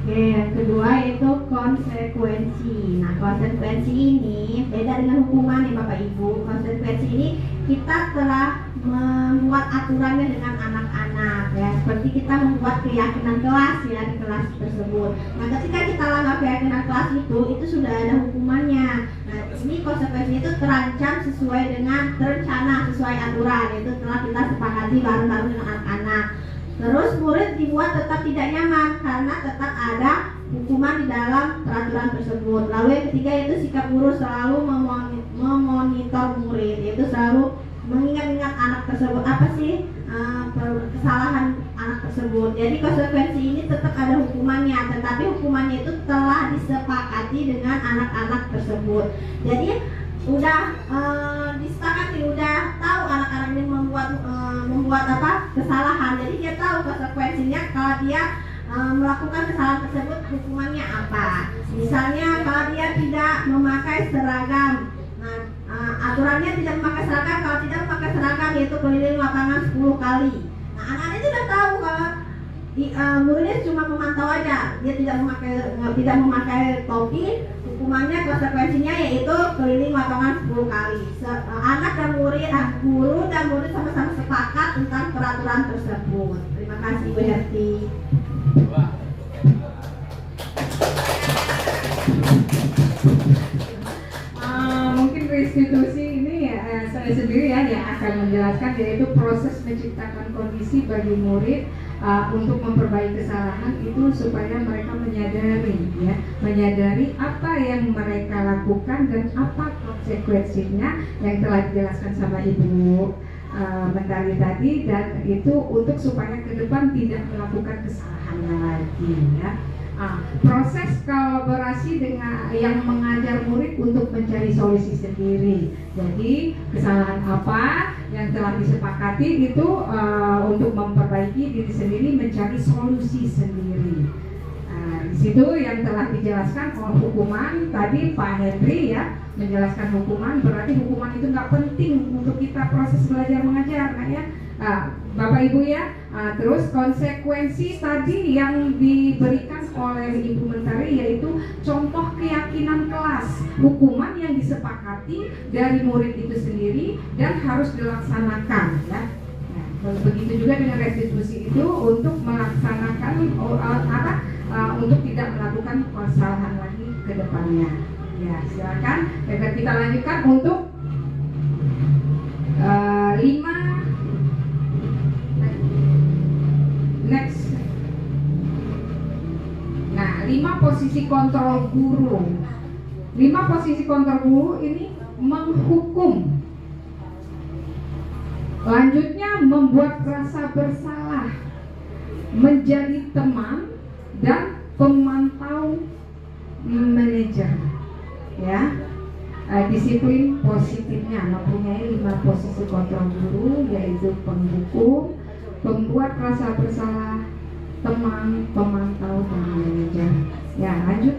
Oke, yang kedua itu konsekuensi. Nah, konsekuensi ini beda dengan hukuman ya Bapak Ibu. Konsekuensi ini kita telah membuat aturannya dengan anak-anak ya, seperti kita membuat keyakinan kelas ya di kelas tersebut. Nah, ketika kita langgar keyakinan kelas itu sudah ada hukumannya. Nah, ini konsekuensi itu terancam sesuai dengan terencana, sesuai aturan, itu telah kita sepakati bareng-bareng dengan anak-anak. Terus murid dibuat tetap tidak nyaman karena tetap ada hukuman di dalam peraturan tersebut. Lalu yang ketiga itu sikap guru selalu memonitor murid, yaitu selalu mengingat-ingat anak tersebut apa sih kesalahan anak tersebut. Jadi konsekuensi ini tetap ada hukumannya, tetapi hukumannya itu telah disepakati dengan anak-anak tersebut. Jadi udah disepakati, udah tahu anak-anak ini membuat kesalahan. Jadi dia tahu konsekuensinya kalau dia melakukan kesalahan tersebut hukumannya apa. Misalnya kalau dia tidak memakai seragam, aturannya tidak memakai seragam. Kalau tidak memakai seragam yaitu keliling lapangan 10 kali. Nah, anak-anak itu sudah tahu kalau muridnya cuma memantau aja, dia tidak memakai topi. Hukumannya konsekuensinya yaitu keliling lapangan 10 kali. Anak dan murid, guru dan murid sama-sama sepakat tentang peraturan tersebut. Terima kasih Bu Herti. Mungkin restitusi ini saya sendiri yang akan menjelaskan, yaitu proses menciptakan kondisi bagi murid untuk memperbaiki kesalahan itu supaya mereka menyadari apa yang mereka lakukan dan apa konsekuensinya yang telah dijelaskan sama Ibu Mentari tadi, dan itu untuk supaya ke depan tidak melakukan kesalahan lagi ya. Proses kolaborasi dengan yang mengajar murid untuk mencari solusi sendiri. Jadi kesalahan apa yang telah disepakati itu untuk memperbaiki diri sendiri, mencari solusi sendiri. Di situ yang telah dijelaskan oleh hukuman tadi Pak Henry ya, menjelaskan hukuman, berarti hukuman itu nggak penting untuk kita proses belajar mengajar, nah ya. Bapak Ibu ya, terus konsekuensi tadi yang diberikan oleh Ibu Mentari yaitu contoh keyakinan kelas, hukuman yang disepakati dari murid itu sendiri dan harus dilaksanakan ya. Nah, begitu juga dengan restitusi itu untuk melaksanakan untuk tidak melakukan kesalahan lagi ke depannya. Ya, silakan. Kita lanjutkan untuk 5 next. Nah, 5 posisi kontrol guru. 5 posisi kontrol guru ini menghukum. Lanjutnya membuat rasa bersalah, menjadi teman dan pemantau manajer. Ya. Disiplin positifnya mempunyai 5 posisi kontrol guru, yaitu penghukum, pembuat rasa bersalah, teman, pemantau, dan manajer. Ya, lanjut.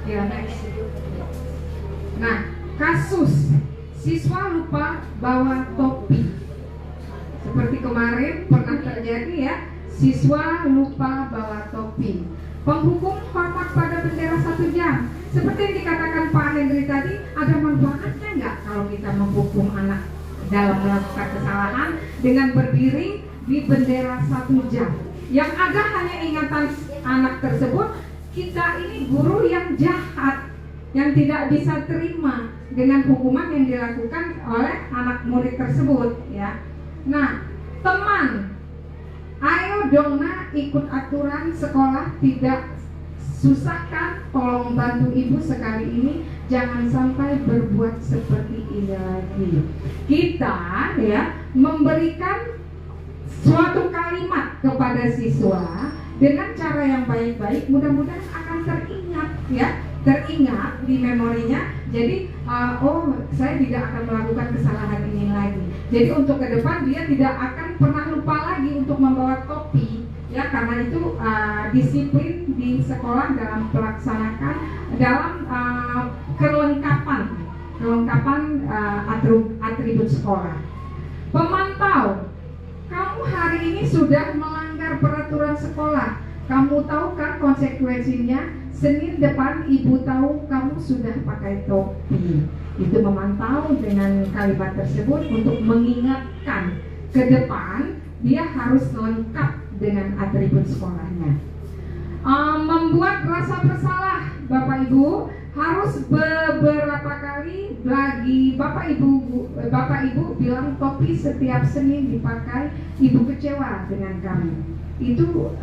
Ya, next. Nah, kasus siswa lupa bawa topi. Seperti kemarin pernah terjadi ya, siswa lupa bawa topi. Penghukum hormat pada bendera 1 jam. Seperti yang dikatakan Pak Henry tadi, ada manfaatnya nggak kalau kita menghukum anak dalam melakukan kesalahan dengan berdiri di bendera 1 jam? Yang ada hanya ingatan anak tersebut, kita ini guru yang jahat, yang tidak bisa terima dengan hukuman yang dilakukan oleh anak murid tersebut ya. Nah, teman, ayo dong nak ikut aturan sekolah, tidak susahkan, tolong bantu ibu sekali ini, jangan sampai berbuat seperti ini lagi. Kita ya memberikan suatu kalimat kepada siswa dengan cara yang baik-baik, mudah-mudahan akan teringat ya, teringat di memorinya. Jadi saya tidak akan melakukan kesalahan ini lagi. Jadi untuk ke depan dia tidak akan pernah lupa lagi untuk membawa topi ya, karena itu disiplin di sekolah dalam melaksanakan dalam kelengkapan atribut sekolah. Pemantau, kamu hari ini sudah melanggar peraturan sekolah. Kamu tahu kan konsekuensinya? Senin depan ibu tahu kamu sudah pakai topi. Itu memantau dengan kalimat tersebut untuk mengingatkan ke depan dia harus lengkap dengan atribut sekolahnya. Membuat rasa bersalah, Bapak Ibu harus beberapa kali lagi Bapak Ibu bilang topi setiap Senin dipakai, ibu kecewa dengan kami. Itu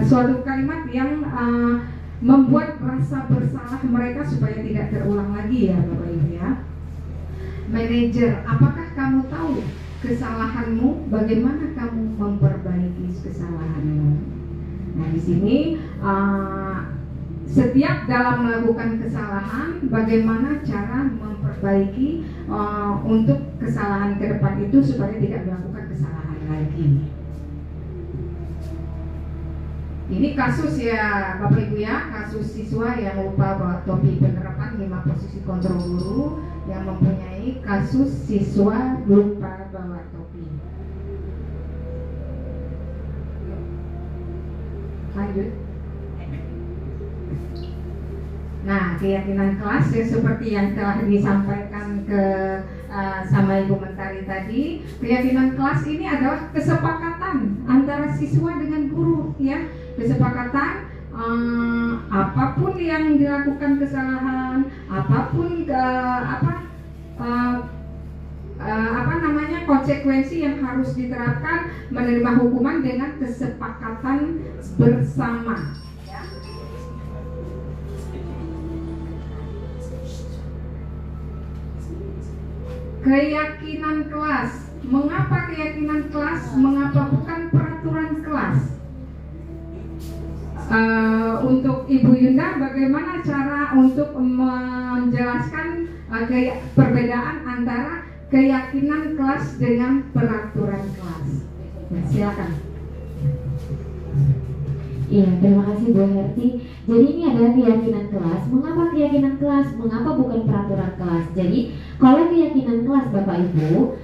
suatu kalimat yang membuat rasa bersalah mereka supaya tidak terulang lagi ya Bapak Ibu ya. Manajer, apakah kamu tahu kesalahanmu? Bagaimana kamu memperbaiki kesalahanmu? Nah di sini setiap dalam melakukan kesalahan, bagaimana cara memperbaiki untuk kesalahan ke depan itu supaya tidak melakukan kesalahan lagi. Ini kasus ya Bapak Ibu ya, kasus siswa yang lupa bawa topi. Penerapan 5 posisi kontrol guru yang mempunyai kasus siswa lupa bawa topi. Lanjut. Nah, keyakinan kelas ya seperti yang telah disampaikan ke sama Ibu Mentari tadi. Keyakinan kelas ini adalah kesepakatan antara siswa dengan guru ya. Kesepakatan apapun yang dilakukan kesalahan, apapun konsekuensi yang harus diterapkan, menerima hukuman dengan kesepakatan bersama. keyakinan kelas. Mengapa keyakinan kelas? Mengapa bukan peraturan kelas? Untuk Ibu Yunda, bagaimana cara untuk menjelaskan perbedaan antara keyakinan kelas dengan peraturan kelas? Ya, silakan. Iya, terima kasih Bu Herti. Jadi ini adalah keyakinan kelas. Mengapa keyakinan kelas? Mengapa bukan peraturan kelas? Jadi kalau keyakinan kelas Bapak Ibu,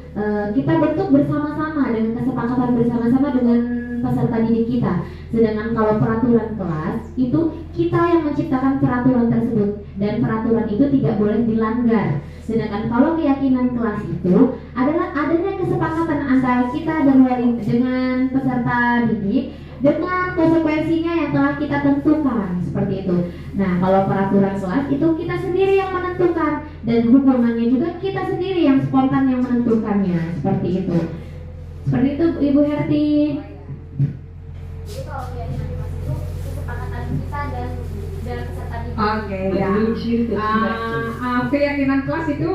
kita bentuk bersama-sama dengan kesepakatan bersama-sama dengan peserta didik kita. Sedangkan kalau peraturan kelas itu kita yang menciptakan peraturan tersebut dan peraturan itu tidak boleh dilanggar. Sedangkan kalau keyakinan kelas itu adalah adanya kesepakatan antara kita dengan peserta didik dengan konsekuensinya yang telah kita tentukan, seperti itu. Nah, kalau peraturan kelas itu kita sendiri yang menentukan dan hukumannya juga kita sendiri yang spontan yang menentukannya, seperti itu. Seperti itu Ibu Herti. Jadi kalau keyakinan kelas itu kesepakatan kita dan peserta didik. Oke, ya. Keyakinan kelas itu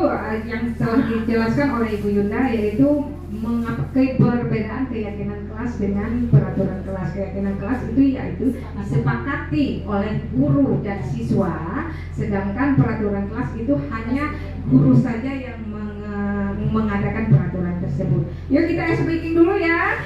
yang telah dijelaskan oleh Ibu Yunda, yaitu mengapa perbedaan keyakinan kelas dengan peraturan kelas. Keyakinan kelas itu yaitu disepakati oleh guru dan siswa, sedangkan peraturan kelas itu hanya guru saja yang mengadakan peraturan tersebut. Yuk kita ice breaking dulu ya.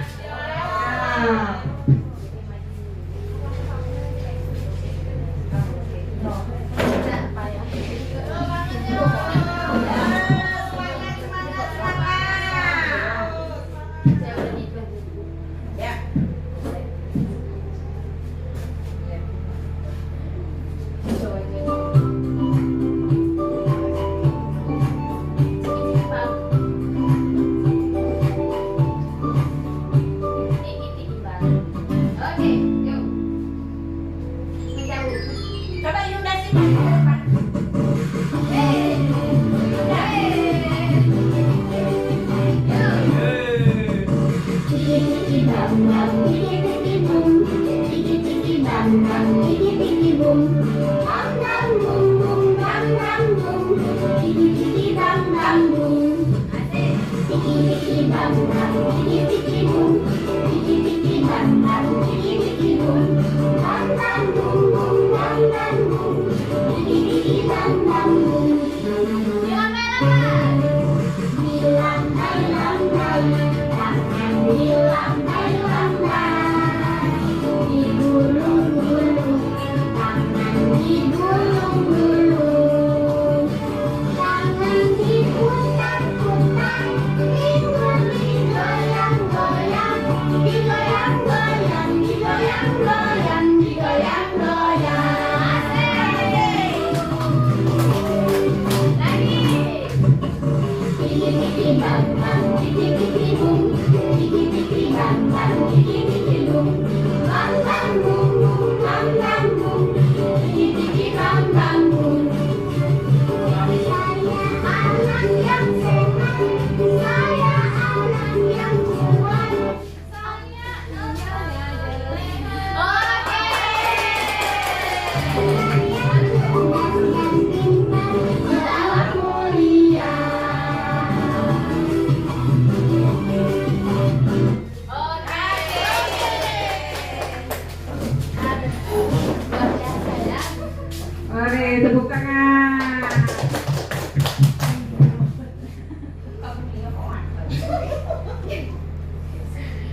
Tepuk tangan.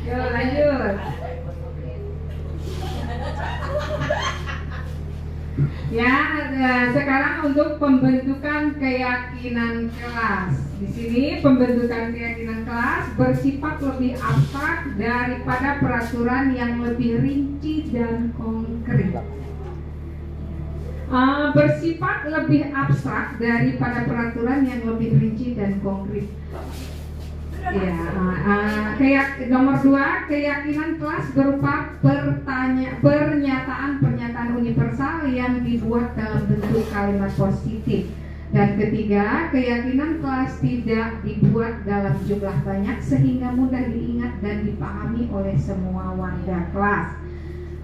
Yuk lanjut. Ya, sekarang untuk pembentukan keyakinan kelas. Di sini pembentukan keyakinan kelas bersifat lebih abstrak daripada peraturan yang lebih rinci dan konkret. Bersifat lebih abstrak daripada peraturan yang lebih rinci dan konkret. Ya, nomor 2, keyakinan kelas berupa pernyataan universal yang dibuat dalam bentuk kalimat positif. Dan ketiga, keyakinan kelas tidak dibuat dalam jumlah banyak sehingga mudah diingat dan dipahami oleh semua warga kelas.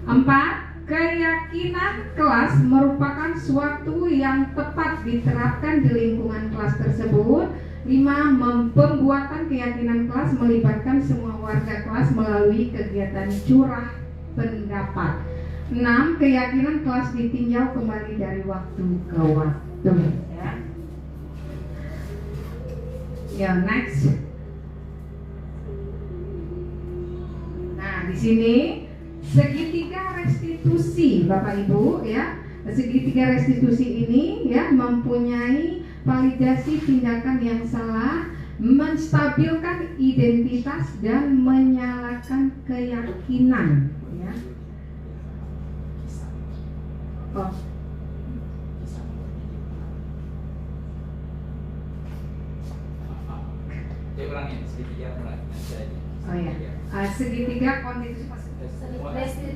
4. Keyakinan kelas merupakan suatu yang tepat diterapkan di lingkungan kelas tersebut 5. Pembuatan keyakinan kelas melibatkan semua warga kelas melalui kegiatan curah pendapat. 6. Keyakinan kelas ditinjau kembali dari waktu ke waktu. Ya, next. Nah, di sini segitiga restitusi, Bapak Ibu, ya. Segitiga restitusi ini ya mempunyai validasi tindakan yang salah, menstabilkan identitas dan menyalakan keyakinan, ya. Oh. Oh ya, segitiga konstitusi.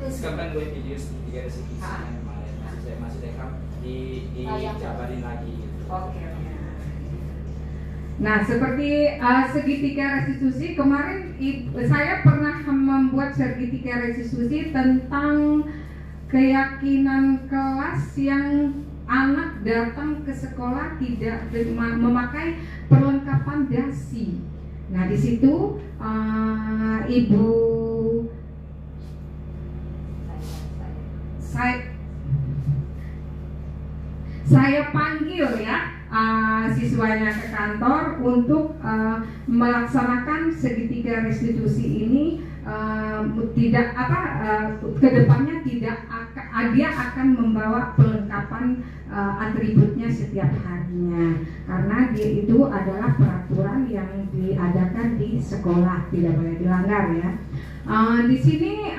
Sekarang gue video segitiga restitusi yang kemarin masih rekam dijabarin lagi gitu. Oke. Nah, seperti segitiga restitusi kemarin saya pernah membuat segitiga restitusi tentang keyakinan kelas yang anak datang ke sekolah tidak memakai perlengkapan dasi. Nah, di situ Ibu saya panggil ya siswanya ke kantor untuk melaksanakan segitiga restitusi ini. Tidak kedepannya dia akan membawa perlengkapan atributnya setiap harinya, karena dia itu adalah peraturan yang diadakan di sekolah, tidak boleh dilanggar ya. Di sini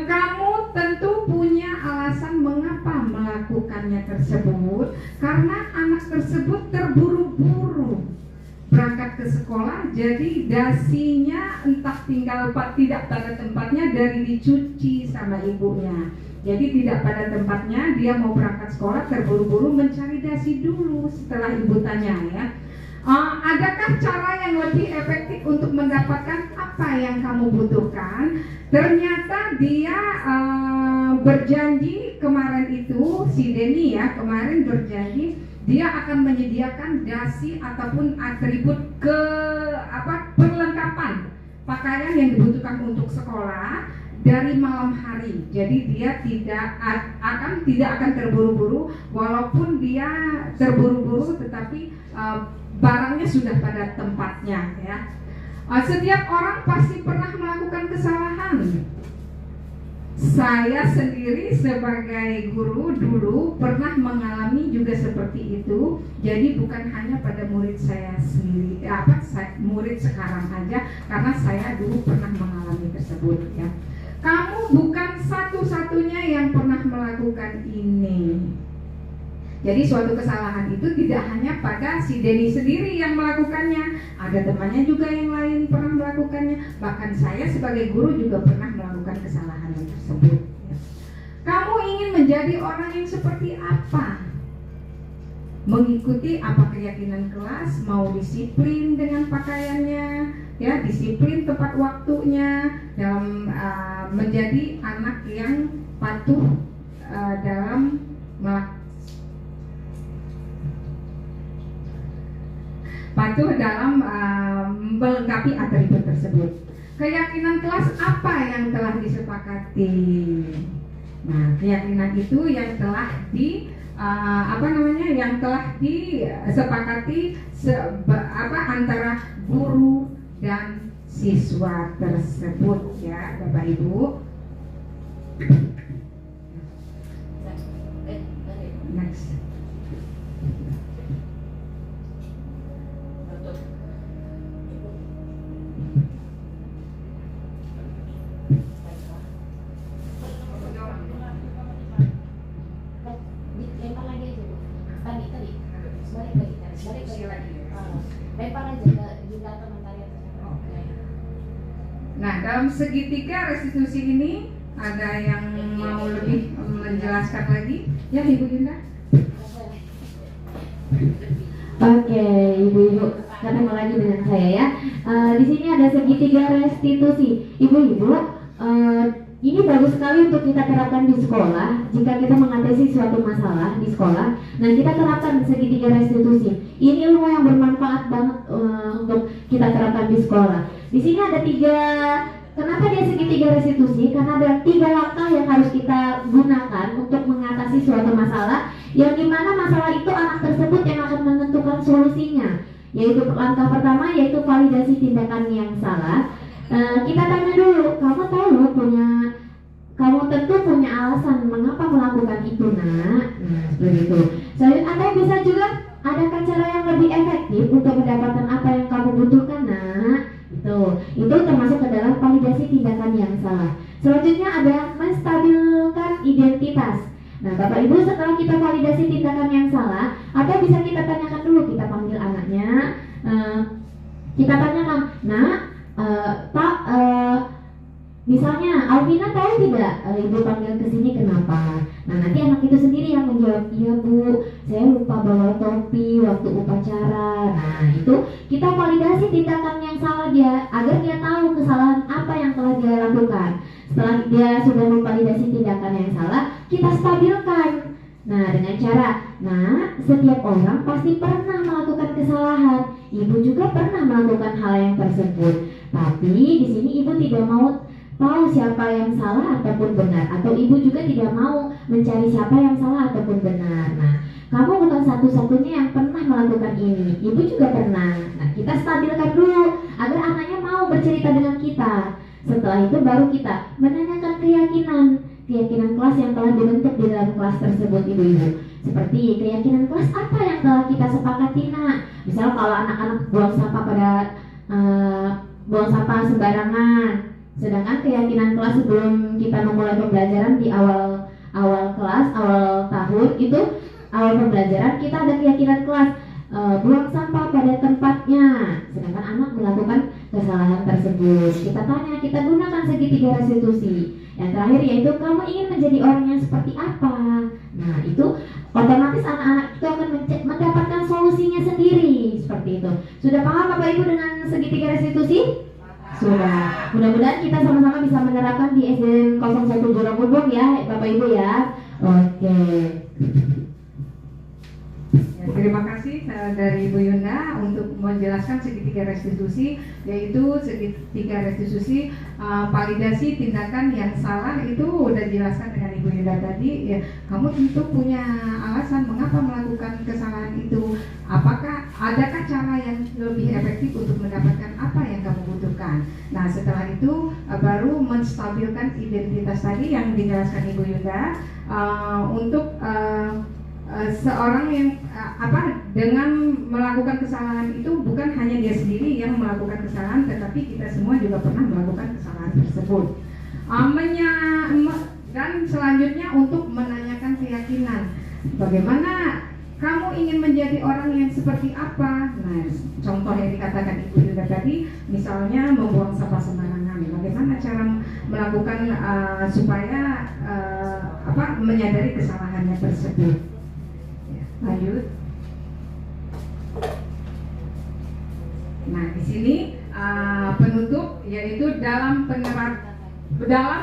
kamu tentu punya alasan mengapa melakukannya tersebut, karena anak tersebut terburu-buru berangkat ke sekolah, jadi dasinya entah tinggal tidak pada tempatnya dari dicuci sama ibunya. Jadi tidak pada tempatnya, dia mau berangkat sekolah terburu-buru mencari dasi dulu setelah ibu tanya ya. Adakah cara yang lebih efektif untuk mendapatkan apa yang kamu butuhkan? Ternyata dia berjanji kemarin itu, si Denny ya kemarin berjanji dia akan menyediakan dasi ataupun atribut perlengkapan pakaian yang dibutuhkan untuk sekolah dari malam hari. Jadi dia tidak akan terburu-buru, walaupun dia terburu-buru tetapi barangnya sudah pada tempatnya ya. Setiap orang pasti pernah melakukan kesalahan. Saya sendiri sebagai guru dulu pernah mengalami juga seperti itu. Jadi bukan hanya pada murid saya sendiri, murid sekarang aja, karena saya dulu pernah mengalami tersebut ya. Kamu bukan satu-satunya yang pernah melakukan ini. Jadi suatu kesalahan itu tidak hanya pada si Denny sendiri yang melakukannya, ada temannya juga yang lain pernah melakukannya. Bahkan saya sebagai guru juga pernah melakukan kesalahan tersebut. Kamu ingin menjadi orang yang seperti apa? Mengikuti apa keyakinan kelas, mau disiplin dengan pakaiannya, ya disiplin tepat waktunya, dalam menjadi anak yang patuh dalam melengkapi atribut tersebut. Keyakinan kelas apa yang telah disepakati? Nah, keyakinan itu yang telah disepakati antara guru dan siswa tersebut ya, Bapak Ibu. Next. Nah, dalam segitiga restitusi ini ada yang mau lebih menjelaskan lagi? Ya, Ibu Linda. Oke, ibu-ibu, ketemu lagi dengan saya ya. Di sini ada segitiga restitusi. Ibu-ibu, ini bagus sekali untuk kita terapkan di sekolah. Jika kita mengatasi suatu masalah di sekolah, nah kita terapkan segitiga restitusi. Ini ilmu yang bermanfaat banget untuk kita terapkan di sekolah. Di sini ada 3. Kenapa dia segitiga restitusi? Karena ada 3 langkah yang harus kita gunakan untuk mengatasi suatu masalah, yang dimana masalah itu anak tersebut yang akan menentukan solusinya. Yaitu langkah pertama yaitu validasi tindakan yang salah. Kita tanya dulu, kamu tentu punya alasan mengapa melakukan itu, nak. Nah, seperti itu. Atau bisa juga, adakah cara yang lebih efektif untuk mendapatkan apa yang kamu butuhkan, nak? Itu termasuk ke dalam validasi tindakan yang salah. Selanjutnya ada menstabilkan identitas. Nah, Bapak Ibu, setelah kita validasi tindakan yang salah, atau bisa kita tanyakan dulu, kita panggil anaknya, kita tanyakan, nak, Pak, misalnya Alvina tahu tidak Ibu panggil ke sini kenapa? Nah, nanti anak itu sendiri yang menjawab, iya Bu, saya lupa bawa topi waktu upacara. Nah, itu kita validasi tindakan yang salah dia, agar dia tahu kesalahan apa yang telah dia lakukan. Setelah dia sudah memvalidasi tindakan yang salah, kita stabilkan. Nah, dengan cara, nah, setiap orang pasti pernah melakukan kesalahan. Ibu juga pernah melakukan hal yang tersebut. Tapi di sini ibu tidak mau tahu siapa yang salah ataupun benar, atau ibu juga tidak mau mencari siapa yang salah ataupun benar. Nah, kamu bukan satu-satunya yang pernah melakukan ini, ibu juga pernah. Nah, kita stabilkan dulu agar anaknya mau bercerita dengan kita. Setelah itu baru kita menanyakan keyakinan kelas yang telah dibentuk di dalam kelas tersebut, ibu-ibu. Seperti keyakinan kelas apa yang telah kita sepakati, nak. Misal kalau anak-anak buang sampah sembarangan, sedangkan keyakinan kelas sebelum kita memulai pembelajaran di awal tahun itu, awal pembelajaran kita ada keyakinan kelas buang sampah pada tempatnya, sedangkan anak melakukan kesalahan tersebut. Kita tanya, kita gunakan segitiga restitusi. Yang terakhir yaitu kamu ingin menjadi orang yang seperti apa. Nah, itu otomatis anak-anak itu akan mendapatkan solusinya sendiri. Seperti itu. Sudah paham Bapak Ibu dengan segitiga restitusi? Sudah. Mudah-mudahan kita sama-sama bisa menerapkan di SDN 01 Jorobubung ya Bapak Ibu ya. Oke. Ya, terima kasih dari Ibu Yunda untuk menjelaskan segitiga restitusi, yaitu segitiga restitusi validasi tindakan yang salah itu udah dijelaskan dengan Ibu Yunda tadi. Ya, kamu tentu punya alasan mengapa melakukan kesalahan itu. Adakah cara yang lebih efektif untuk mendapatkan apa yang kamu butuhkan? Nah, setelah itu baru menstabilkan identitas tadi yang dijelaskan Ibu Yunda untuk seorang yang dengan melakukan kesalahan itu bukan hanya dia sendiri yang melakukan kesalahan, tetapi kita semua juga pernah melakukan kesalahan tersebut. Dan selanjutnya untuk menanyakan keyakinan, bagaimana kamu ingin menjadi orang yang seperti apa? Nah, contoh yang dikatakan Ibu juga tadi, misalnya membuang sampah sembarangan. Bagaimana cara melakukan supaya menyadari kesalahannya tersebut? Lanjut. Nah, di sini penutup yaitu dalam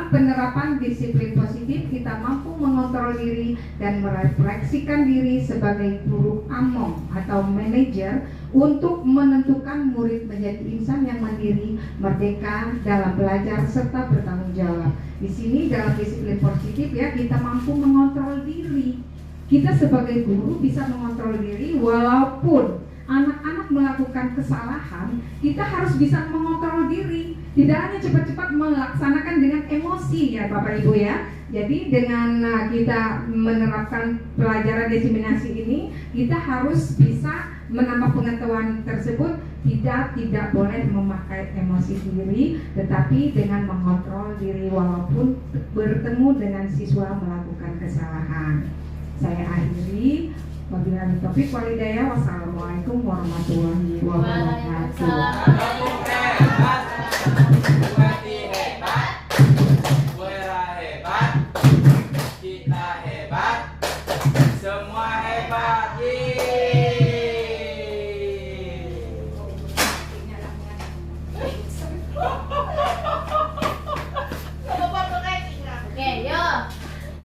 penerapan disiplin positif kita mampu mengontrol diri dan merefleksikan diri sebagai guru among atau manajer untuk menentukan murid menjadi insan yang mandiri, merdeka dalam belajar serta bertanggung jawab. Di sini dalam disiplin positif ya kita mampu mengontrol diri. Kita sebagai guru bisa mengontrol diri walaupun anak-anak melakukan kesalahan, kita harus bisa mengontrol diri. Tidak hanya cepat-cepat melaksanakan dengan emosi ya Bapak Ibu ya. Jadi dengan kita menerapkan pelajaran diseminasi ini, kita harus bisa menambah pengetahuan tersebut. Tidak boleh memakai emosi diri, tetapi dengan mengontrol diri walaupun bertemu dengan siswa melakukan kesalahan. Saya akhiri. Wabillahi taufiq wal hidayah. Wassalamualaikum warahmatullahi wabarakatuh. Semua hebat.